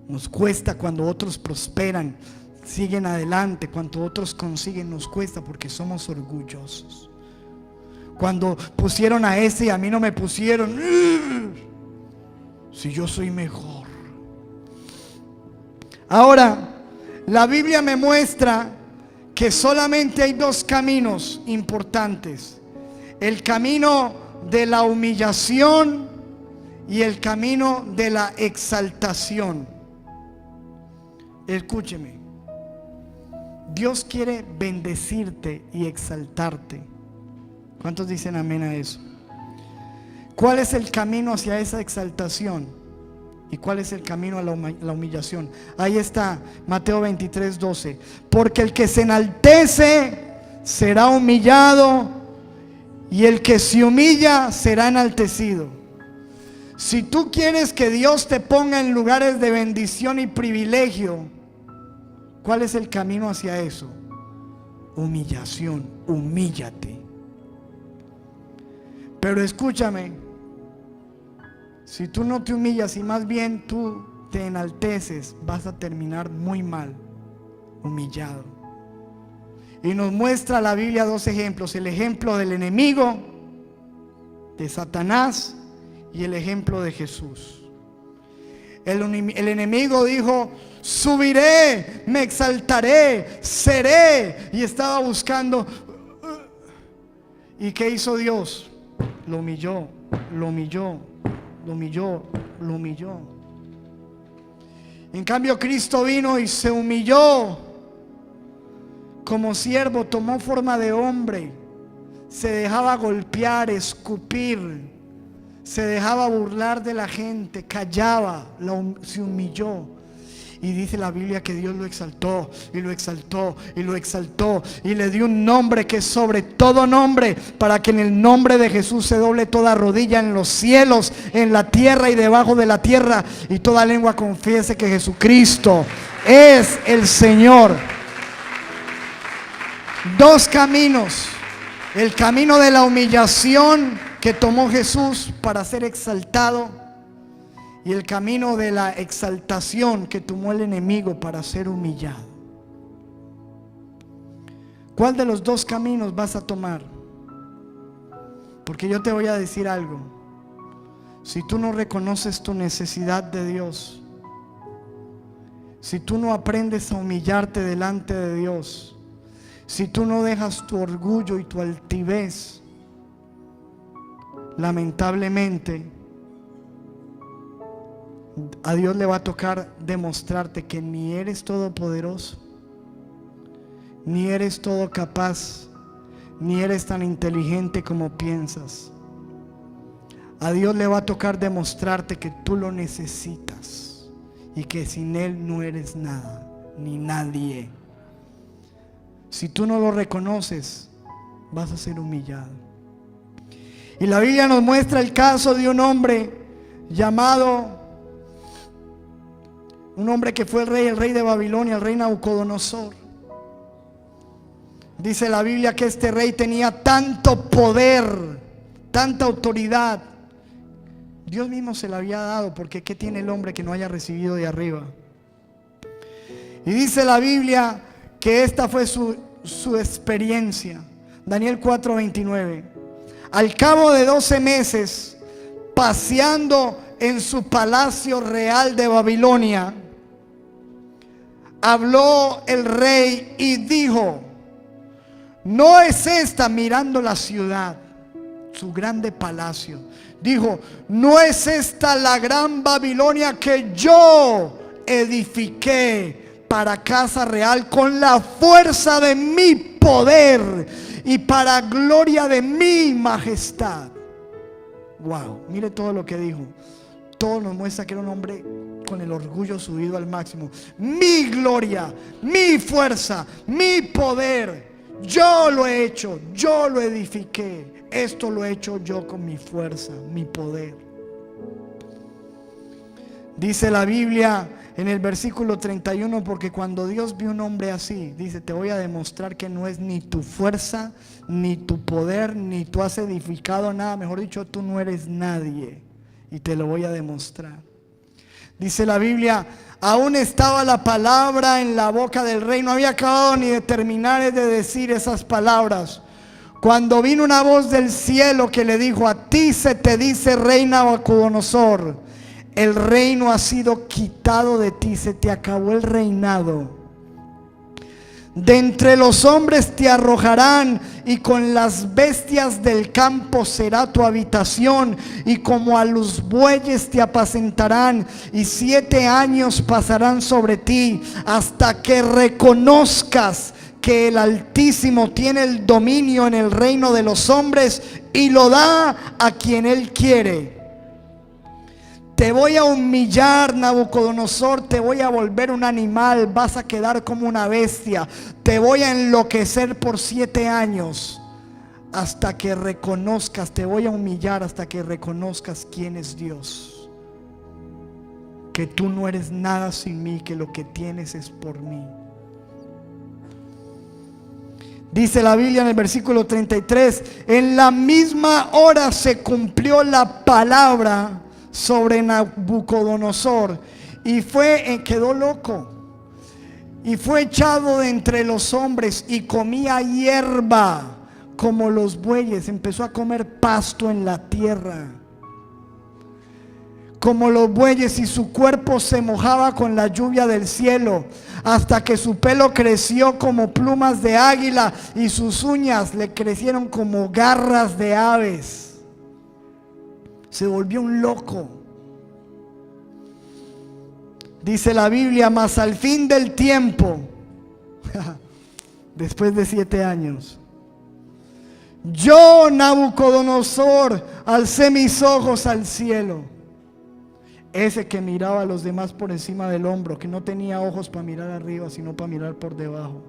Nos cuesta cuando otros prosperan, siguen adelante, cuando otros consiguen, nos cuesta porque somos orgullosos. Cuando pusieron a ese y a mí no me pusieron, si yo soy mejor. Ahora, la Biblia me muestra que solamente hay 2 caminos importantes: el camino de la humillación y el camino de la exaltación. Escúcheme, Dios quiere bendecirte y exaltarte. ¿Cuántos dicen amén a eso? ¿Cuál es el camino hacia esa exaltación? ¿Y cuál es el camino a la humillación? Ahí está, Mateo 23:12. Porque el que se enaltece será humillado, y el que se humilla será enaltecido. Si tú quieres que Dios te ponga en lugares de bendición y privilegio, ¿cuál es el camino hacia eso? Humillación, humíllate. Pero escúchame, si tú no te humillas y más bien tú te enalteces, vas a terminar muy mal, humillado. Y nos muestra la Biblia 2 ejemplos: el ejemplo del enemigo, de Satanás, y el ejemplo de Jesús. El enemigo dijo: subiré, me exaltaré, seré, y estaba buscando. ¿Y qué hizo Dios? Lo humilló, lo humilló, lo humilló, lo humilló. En cambio, Cristo vino y se humilló como siervo, tomó forma de hombre, se dejaba golpear, escupir, se dejaba burlar de la gente, callaba, se humilló. Y dice la Biblia que Dios lo exaltó y lo exaltó y lo exaltó, y le dio un nombre que es sobre todo nombre, para que en el nombre de Jesús se doble toda rodilla en los cielos, en la tierra y debajo de la tierra, y toda lengua confiese que Jesucristo es el Señor. 2 caminos: el camino de la humillación que tomó Jesús para ser exaltado, y el camino de la exaltación que tomó el enemigo para ser humillado. ¿Cuál de los 2 caminos vas a tomar? Porque yo te voy a decir algo: si tú no reconoces tu necesidad de Dios, si tú no aprendes a humillarte delante de Dios, si tú no dejas tu orgullo y tu altivez, lamentablemente a Dios le va a tocar demostrarte que ni eres todopoderoso, ni eres todo capaz, ni eres tan inteligente como piensas. A Dios le va a tocar demostrarte que tú lo necesitas y que sin Él no eres nada, ni nadie. Si tú no lo reconoces, vas a ser humillado. Y la Biblia nos muestra el caso de un hombre llamado, un hombre que fue el rey de Babilonia, el rey Nabucodonosor. Dice la Biblia que este rey tenía tanto poder, tanta autoridad. Dios mismo se la había dado, porque ¿qué tiene el hombre que no haya recibido de arriba? Y dice la Biblia que esta fue su experiencia. Daniel 4:29. Al cabo de 12 meses, paseando en su palacio real de Babilonia, habló el rey y dijo: no es esta, mirando la ciudad, su grande palacio, dijo: no es esta la gran Babilonia que yo edifiqué para casa real con la fuerza de mi poder y para gloria de mi majestad. Wow, mire todo lo que dijo. Todo nos muestra que era un hombre con el orgullo subido al máximo. Mi gloria, mi fuerza, mi poder, yo lo he hecho, yo lo edifiqué. Esto lo he hecho yo con mi fuerza, mi poder. Dice la Biblia en el versículo 31, porque cuando Dios vio un hombre así, dice: te voy a demostrar que no es ni tu fuerza, ni tu poder, ni tú has edificado nada. Mejor dicho, tú no eres nadie, y te lo voy a demostrar. Dice la Biblia: aún estaba la palabra en la boca del rey. No había acabado ni de terminar de decir esas palabras, cuando vino una voz del cielo que le dijo: a ti se te dice, rey Nabucodonosor, el reino ha sido quitado de ti, se te acabó el reinado. De entre los hombres te arrojarán, y con las bestias del campo será tu habitación, y como a los bueyes te apacentarán, y 7 años pasarán sobre ti, hasta que reconozcas que el Altísimo tiene el dominio en el reino de los hombres y lo da a quien Él quiere. Te voy a humillar, Nabucodonosor, te voy a volver un animal, vas a quedar como una bestia, te voy a enloquecer por 7 años, hasta que reconozcas, te voy a humillar hasta que reconozcas quién es Dios, que tú no eres nada sin mí, que lo que tienes es por mí. Dice la Biblia en el versículo 33: en la misma hora se cumplió la palabra sobre Nabucodonosor, y quedó loco, y fue echado de entre los hombres, y comía hierba como los bueyes. Empezó a comer pasto en la tierra como los bueyes, y su cuerpo se mojaba con la lluvia del cielo, hasta que su pelo creció como plumas de águila, y sus uñas le crecieron como garras de aves. Se volvió un loco. Dice la Biblia: mas al fin del tiempo, después de 7 años, yo, Nabucodonosor, alcé mis ojos al cielo. Ese que miraba a los demás por encima del hombro, que no tenía ojos para mirar arriba, sino para mirar por debajo.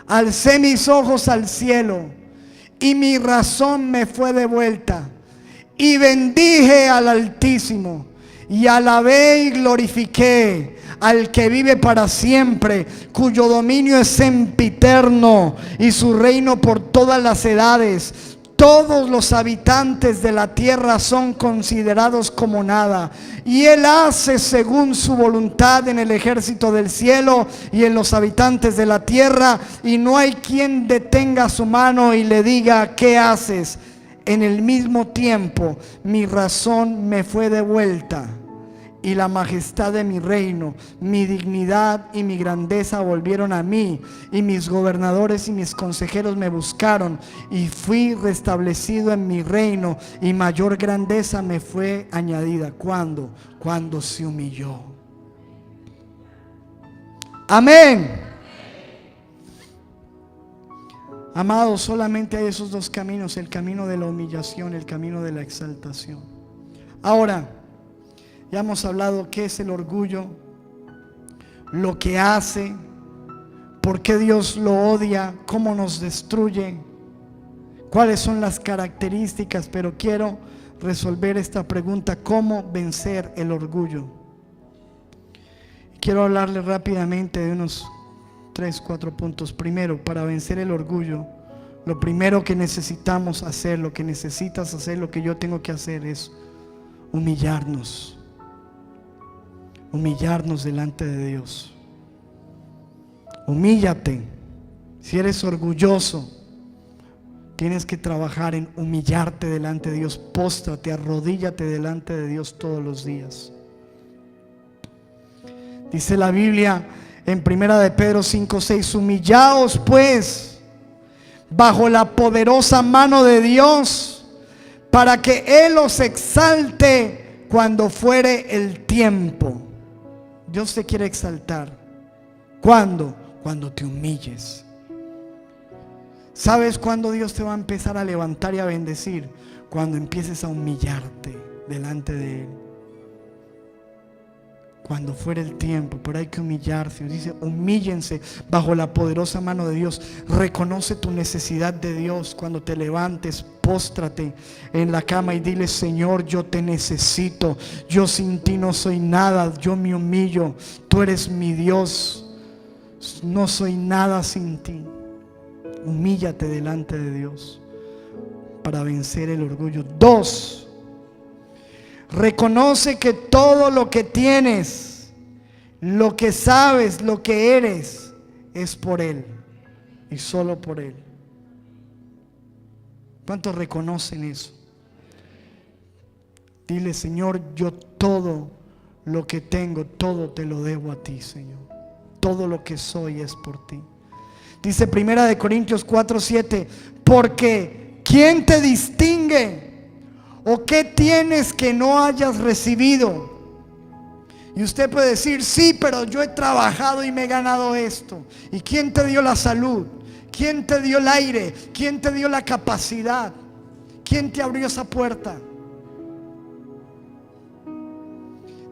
Alcé mis ojos al cielo, y mi razón me fue devuelta, y bendije al Altísimo, y alabé y glorifiqué al que vive para siempre, cuyo dominio es sempiterno, y su reino por todas las edades. Todos los habitantes de la tierra son considerados como nada, y Él hace según su voluntad en el ejército del cielo y en los habitantes de la tierra, y no hay quien detenga su mano y le diga: ¿qué haces? En el mismo tiempo mi razón me fue devuelta, y la majestad de mi reino. Mi dignidad y mi grandeza volvieron a mí, y mis gobernadores y mis consejeros me buscaron, y fui restablecido en mi reino, y mayor grandeza me fue añadida. ¿Cuándo? Cuando se humilló. Amén. Amados, solamente hay esos dos caminos: el camino de la humillación, el camino de la exaltación. Ahora, ya hemos hablado qué es el orgullo, lo que hace, por qué Dios lo odia, cómo nos destruye, cuáles son las características, pero quiero resolver esta pregunta: ¿cómo vencer el orgullo? Quiero hablarles rápidamente de unos 3-4 puntos. Primero, para vencer el orgullo, lo primero que necesitamos hacer, lo que necesitas hacer, lo que yo tengo que hacer es humillarnos. Humillarnos delante de Dios. Humíllate. Si eres orgulloso, tienes que trabajar en humillarte delante de Dios. Póstrate, arrodíllate delante de Dios todos los días. Dice la Biblia en 1 de Pedro 5:6: humillaos pues bajo la poderosa mano de Dios, para que Él os exalte cuando fuere el tiempo. Dios te quiere exaltar. ¿Cuándo? Cuando te humilles. ¿Sabes cuándo Dios te va a empezar a levantar y a bendecir? Cuando empieces a humillarte delante de Él. Cuando fuera el tiempo, pero hay que humillarse. Dice: humíllense bajo la poderosa mano de Dios. Reconoce tu necesidad de Dios. Cuando te levantes, póstrate en la cama y dile: Señor, yo te necesito. Yo sin ti no soy nada. Yo me humillo. Tú eres mi Dios. No soy nada sin ti. Humíllate delante de Dios para vencer el orgullo. 2. Reconoce que todo lo que tienes, lo que sabes, lo que eres, es por Él y solo por Él. ¿Cuántos reconocen eso? Dile: Señor, yo todo lo que tengo, todo te lo debo a ti, Señor. Todo lo que soy es por ti. Dice 1 de Corintios 4:7: porque ¿quién te distingue? ¿O qué tienes que no hayas recibido? Y usted puede decir: sí, pero yo he trabajado y me he ganado esto. ¿Y quién te dio la salud? ¿Quién te dio el aire? ¿Quién te dio la capacidad? ¿Quién te abrió esa puerta?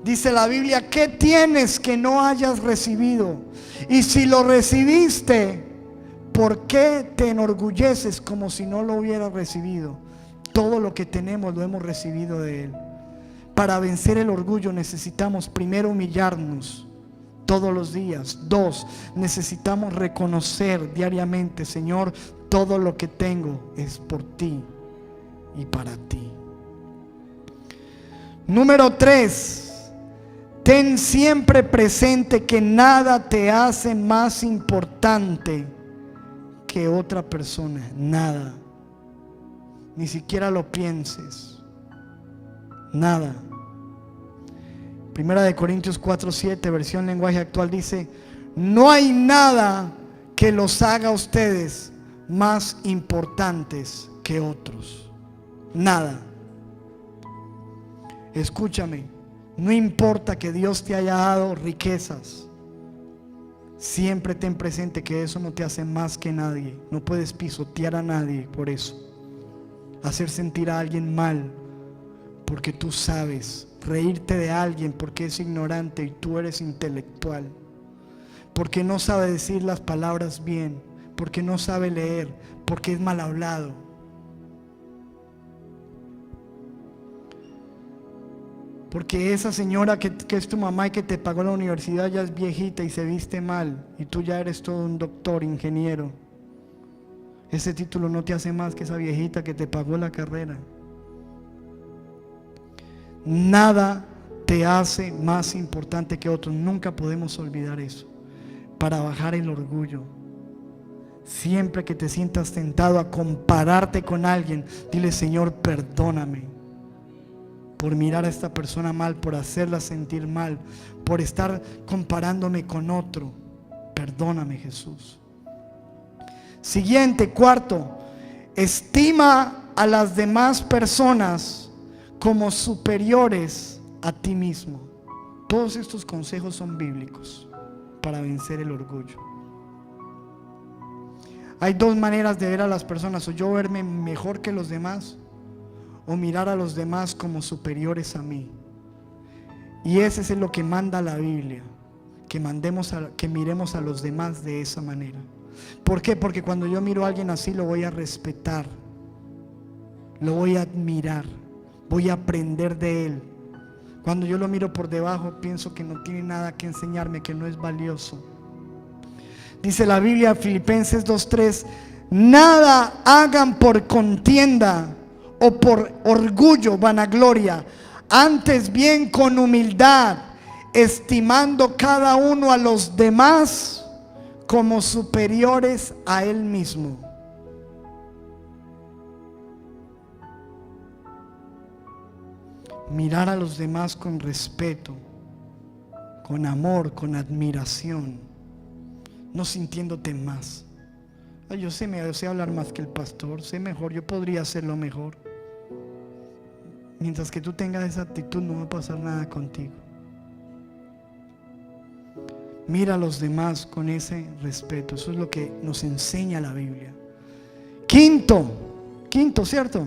Dice la Biblia: ¿qué tienes que no hayas recibido? Y si lo recibiste, ¿por qué te enorgulleces como si no lo hubieras recibido? Todo lo que tenemos lo hemos recibido de Él. Para vencer el orgullo necesitamos primero humillarnos todos los días. 2, necesitamos reconocer diariamente: Señor, todo lo que tengo es por ti y para ti. Número 3, ten siempre presente que nada te hace más importante que otra persona. Nada. Ni siquiera lo pienses. Nada. 1 de Corintios 4:7, versión lenguaje actual, dice: no hay nada que los haga a ustedes más importantes que otros. Nada. Escúchame, no importa que Dios te haya dado riquezas, siempre ten presente que eso no te hace más que nadie. No puedes pisotear a nadie por eso, hacer sentir a alguien mal porque tú sabes, reírte de alguien porque es ignorante y tú eres intelectual, porque no sabe decir las palabras bien, porque no sabe leer, porque es mal hablado. Porque esa señora que es tu mamá y que te pagó la universidad ya es viejita y se viste mal, y tú ya eres todo un doctor, ingeniero. Ese título no te hace más que esa viejita que te pagó la carrera. Nada te hace más importante que otros. Nunca podemos olvidar eso. Para bajar el orgullo, siempre que te sientas tentado a compararte con alguien, dile: Señor, perdóname. por mirar a esta persona mal, por hacerla sentir mal, por estar comparándome con otro. Perdóname, Jesús. Siguiente, cuarto, estima a las demás personas como superiores a ti mismo. Todos estos consejos son bíblicos para vencer el orgullo. Hay dos maneras de ver a las personas: o yo verme mejor que los demás, o mirar a los demás como superiores a mí. Y ese es lo que manda la Biblia, que miremos a los demás de esa manera. ¿Por qué? Porque cuando yo miro a alguien así, lo voy a respetar, lo voy a admirar, voy a aprender de él. Cuando yo lo miro por debajo, pienso que no tiene nada que enseñarme, que no es valioso. Dice la Biblia, Filipenses 2:3: nada hagan por contienda o por orgullo, vanagloria, antes bien con humildad, estimando cada uno a los demás como superiores a él mismo. Mirar a los demás con respeto, con amor, con admiración, no sintiéndote más. Ay, yo sé hablar más que el pastor, sé mejor, yo podría hacerlo mejor. Mientras que tú tengas esa actitud, no va a pasar nada contigo. Mira a los demás con ese respeto. Eso es lo que nos enseña la Biblia. Quinto, ¿cierto?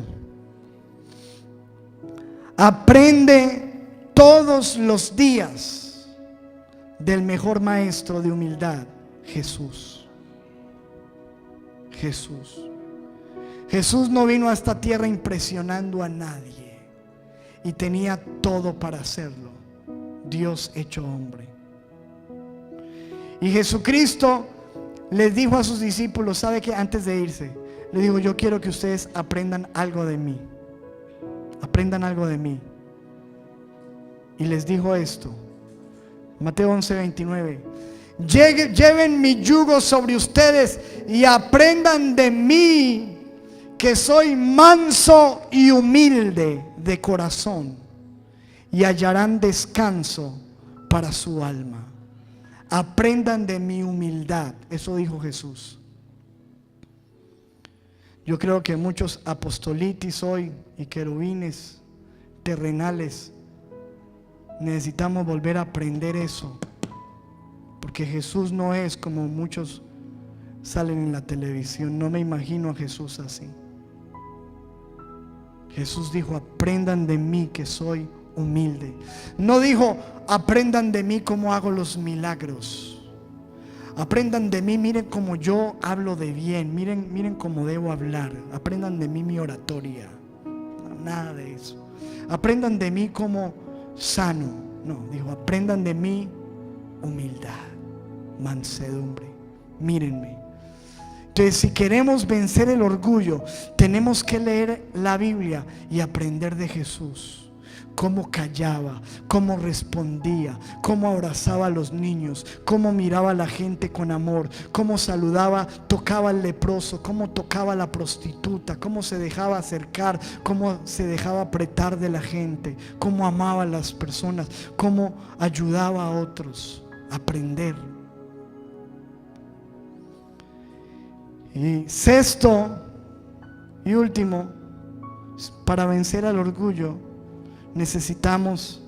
Aprende todos los días del mejor maestro de humildad, Jesús. Jesús no vino a esta tierra impresionando a nadie, y tenía todo para hacerlo. Dios hecho hombre. Y Jesucristo les dijo a sus discípulos, ¿sabe qué? Antes de irse, le dijo: yo quiero que ustedes aprendan algo de mí. Aprendan algo de mí. Y les dijo esto, Mateo 11:29: lleven mi yugo sobre ustedes y aprendan de mí, que soy manso y humilde de corazón, y hallarán descanso para su alma. Aprendan de mi humildad. Eso dijo Jesús. Yo creo que muchos apostolitis hoy y querubines terrenales necesitamos volver a aprender eso, porque Jesús no es como muchos salen en la televisión. No me imagino a Jesús así. Jesús dijo: aprendan de mí, que soy humilde. No dijo: aprendan de mí cómo hago los milagros. Aprendan de mí, miren cómo yo hablo de bien, miren cómo debo hablar. Aprendan de mí mi oratoria. No, nada de eso. Aprendan de mí como sano. No, dijo: aprendan de mí humildad, mansedumbre. Mírenme. Entonces, si queremos vencer el orgullo, tenemos que leer la Biblia y aprender de Jesús. Cómo callaba, cómo respondía, cómo abrazaba a los niños, cómo miraba a la gente con amor, cómo saludaba, tocaba al leproso, cómo tocaba a la prostituta, cómo se dejaba acercar, cómo se dejaba apretar de la gente, cómo amaba a las personas, cómo ayudaba a otros. Aprender. Y sexto y último, para vencer al orgullo, necesitamos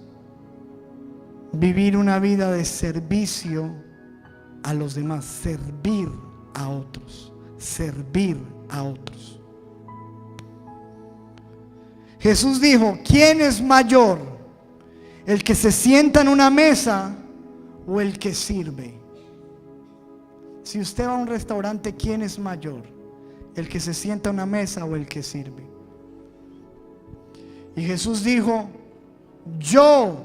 vivir una vida de servicio a los demás, servir a otros, servir a otros. Jesús dijo: ¿quién es mayor? ¿El que se sienta en una mesa o el que sirve? Si usted va a un restaurante, ¿quién es mayor? ¿El que se sienta en una mesa o el que sirve? Y Jesús dijo: yo,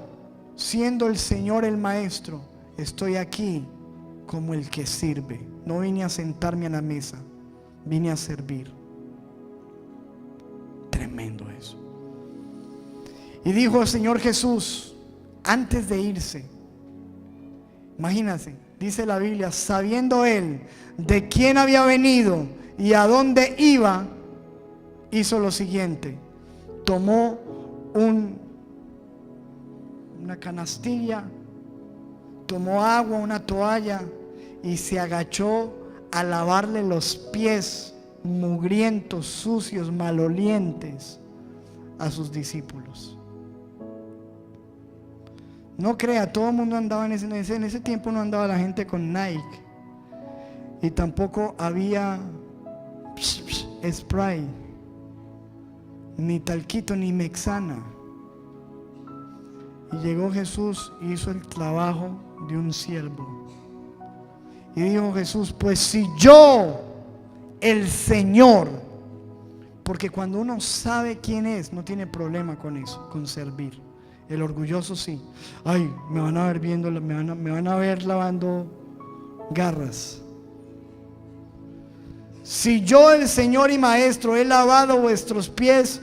siendo el Señor el Maestro, estoy aquí como el que sirve. No vine a sentarme a la mesa, vine a servir. Tremendo eso. Y dijo el Señor Jesús antes de irse, imagínense, dice la Biblia, sabiendo él de quién había venido y a dónde iba, hizo lo siguiente: tomó un una canastilla, tomó agua, una toalla y se agachó a lavarle los pies mugrientos, sucios, malolientes a sus discípulos. No crea, todo el mundo andaba en ese tiempo no andaba la gente con Nike y tampoco había spray, ni talquito, ni Mexana. Y llegó Jesús y hizo el trabajo de un siervo. Y dijo Jesús: pues si yo, el Señor, porque cuando uno sabe quién es, no tiene problema con eso, con servir. El orgulloso sí. Ay, me van a ver viendo, me van a ver lavando garras. Si yo, el Señor y Maestro, he lavado vuestros pies,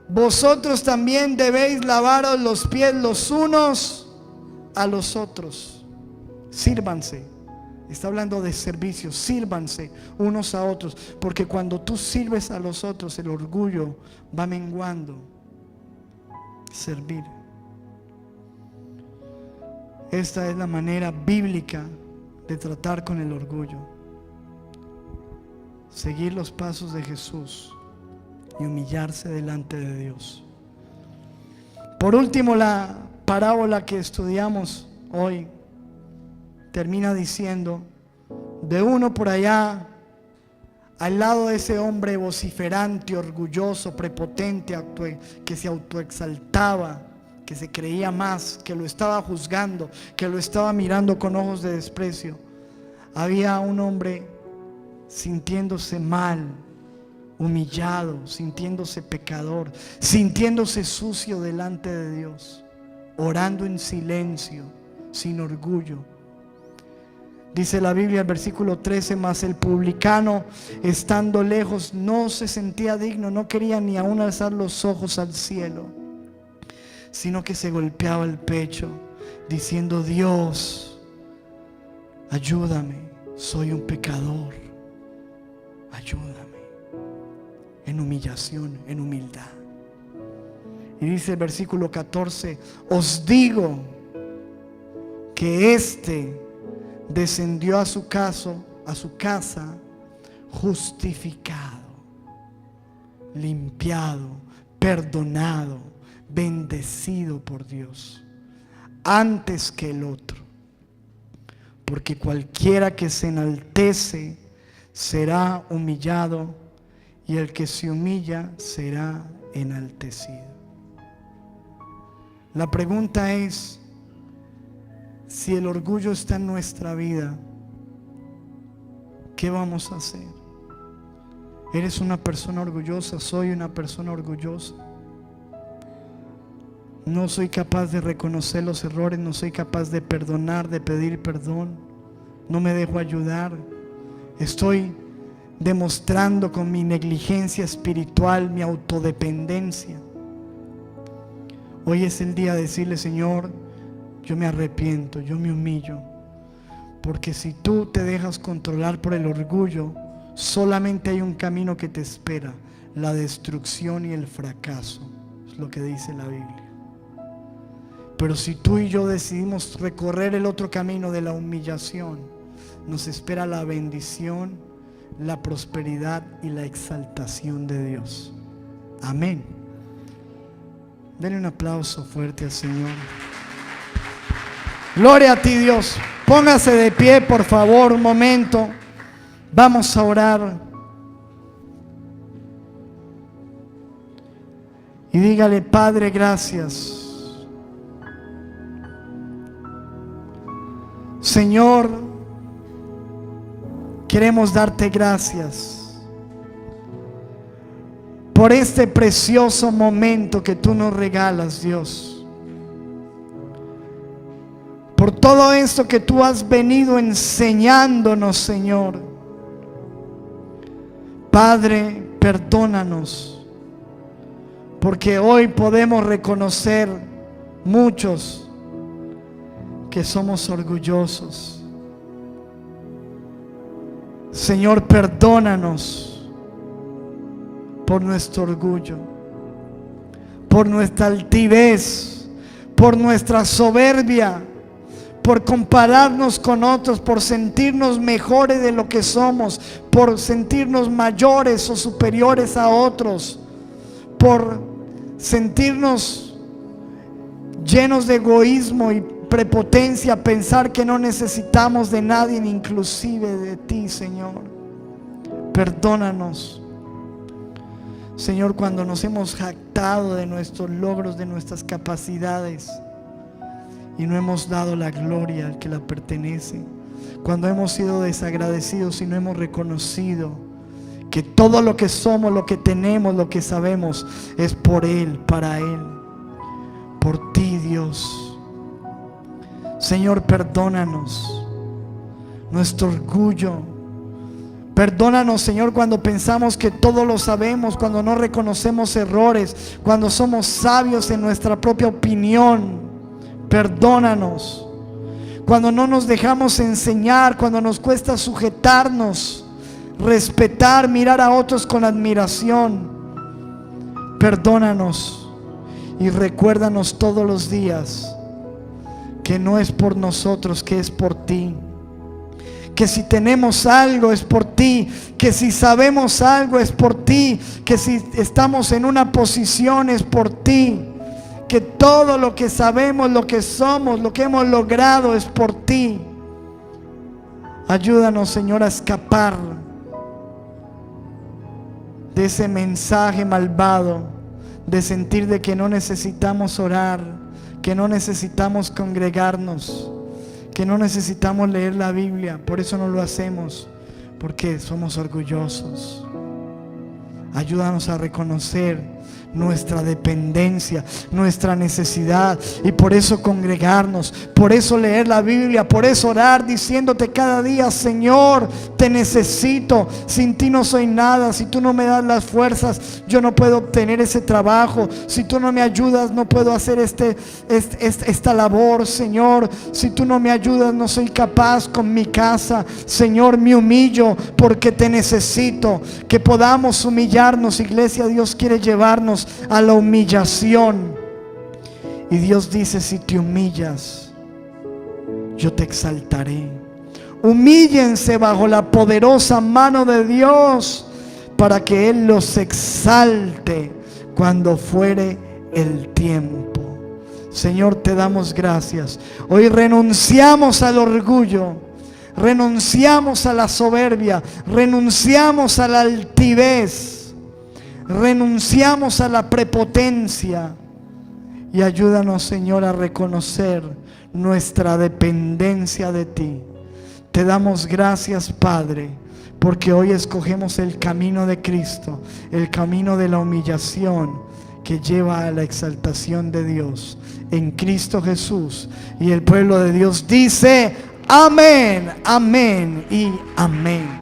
vosotros también debéis lavaros los pies los unos a los otros. Sírvanse. Está hablando de servicio. Sírvanse unos a otros, porque cuando tú sirves a los otros, el orgullo va menguando. Servir. Esta es la manera bíblica de tratar con el orgullo. Seguir los pasos de Jesús y humillarse delante de Dios. Por último, la parábola que estudiamos hoy termina diciendo de uno por allá, al lado de ese hombre vociferante, orgulloso, prepotente, que se autoexaltaba, que se creía más, que lo estaba juzgando, que lo estaba mirando con ojos de desprecio. Había un hombre sintiéndose mal, humillado, sintiéndose pecador, sintiéndose sucio delante de Dios, orando en silencio, sin orgullo. Dice la Biblia, el versículo 13: mas el publicano, estando lejos, no se sentía digno, no quería ni aún alzar los ojos al cielo, sino que se golpeaba el pecho, diciendo: Dios, ayúdame, soy un pecador, ayúdame. En humillación, en humildad. Y dice el versículo 14: os digo que éste descendió a su casa justificado, limpiado, perdonado, bendecido por Dios, antes que el otro. Porque cualquiera que se enaltece será humillado, y el que se humilla será enaltecido. La pregunta es: si el orgullo está en nuestra vida, ¿qué vamos a hacer? ¿Eres una persona orgullosa? ¿Soy una persona orgullosa? No soy capaz de reconocer los errores, no soy capaz de perdonar, de pedir perdón, no me dejo ayudar. Estoy demostrando con mi negligencia espiritual, mi autodependencia. Hoy es el día de decirle: Señor, yo me arrepiento, yo me humillo, porque si tú te dejas controlar por el orgullo, solamente hay un camino que te espera: la destrucción y el fracaso. Es lo que dice la Biblia. Pero si tú y yo decidimos recorrer el otro camino de la humillación, nos espera la bendición, la prosperidad y la exaltación de Dios. Amén. Denle un aplauso fuerte al Señor. Gloria a ti, Dios. Póngase de pie, por favor, un momento. Vamos a orar. Y dígale: Padre, gracias. Señor, queremos darte gracias por este precioso momento que tú nos regalas, Dios. Por todo esto que tú has venido enseñándonos, Señor. Padre, perdónanos, porque hoy podemos reconocer muchos que somos orgullosos. Señor, perdónanos por nuestro orgullo, por nuestra altivez, por nuestra soberbia, por compararnos con otros, por sentirnos mejores de lo que somos, por sentirnos mayores o superiores a otros, por sentirnos llenos de egoísmo y prepotencia, pensar que no necesitamos de nadie, inclusive de ti, Señor. Perdónanos, Señor, cuando nos hemos jactado de nuestros logros, de nuestras capacidades, y no hemos dado la gloria al que la pertenece. Cuando hemos sido desagradecidos y no hemos reconocido que todo lo que somos, lo que tenemos, lo que sabemos es por Él, para Él, por ti, Dios. Señor, perdónanos nuestro orgullo. Perdónanos, Señor, cuando pensamos que todo lo sabemos, cuando no reconocemos errores, cuando somos sabios en nuestra propia opinión. Perdónanos cuando no nos dejamos enseñar, cuando nos cuesta sujetarnos, respetar, mirar a otros con admiración. Perdónanos y recuérdanos todos los días que no es por nosotros, que es por ti. Que si tenemos algo es por ti, que si sabemos algo es por ti, que si estamos en una posición es por ti, que todo lo que sabemos, lo que somos, lo que hemos logrado es por ti. Ayúdanos, Señor, a escapar de ese mensaje malvado de sentir de que no necesitamos orar, que no necesitamos congregarnos, que no necesitamos leer la Biblia. Por eso no lo hacemos, porque somos orgullosos. Ayúdanos a reconocer nuestra dependencia, nuestra necesidad, y por eso congregarnos, por eso leer la Biblia, por eso orar diciéndote cada día: Señor, te necesito, sin ti no soy nada, si tú no me das las fuerzas yo no puedo obtener ese trabajo, si tú no me ayudas no puedo hacer esta labor, Señor, si tú no me ayudas no soy capaz con mi casa. Señor, me humillo porque te necesito. Que podamos humillarnos, iglesia. Dios quiere llevarnos a la humillación, y Dios dice: si te humillas, yo te exaltaré. Humíllense bajo la poderosa mano de Dios, para que Él los exalte cuando fuere el tiempo. Señor, te damos gracias. Hoy renunciamos al orgullo, renunciamos a la soberbia, renunciamos a la altivez, renunciamos a la prepotencia, y ayúdanos, Señor, a reconocer nuestra dependencia de ti. Te damos gracias, Padre, porque hoy escogemos el camino de Cristo, el camino de la humillación que lleva a la exaltación de Dios en Cristo Jesús. Y el pueblo de Dios dice: amén, amén y amén.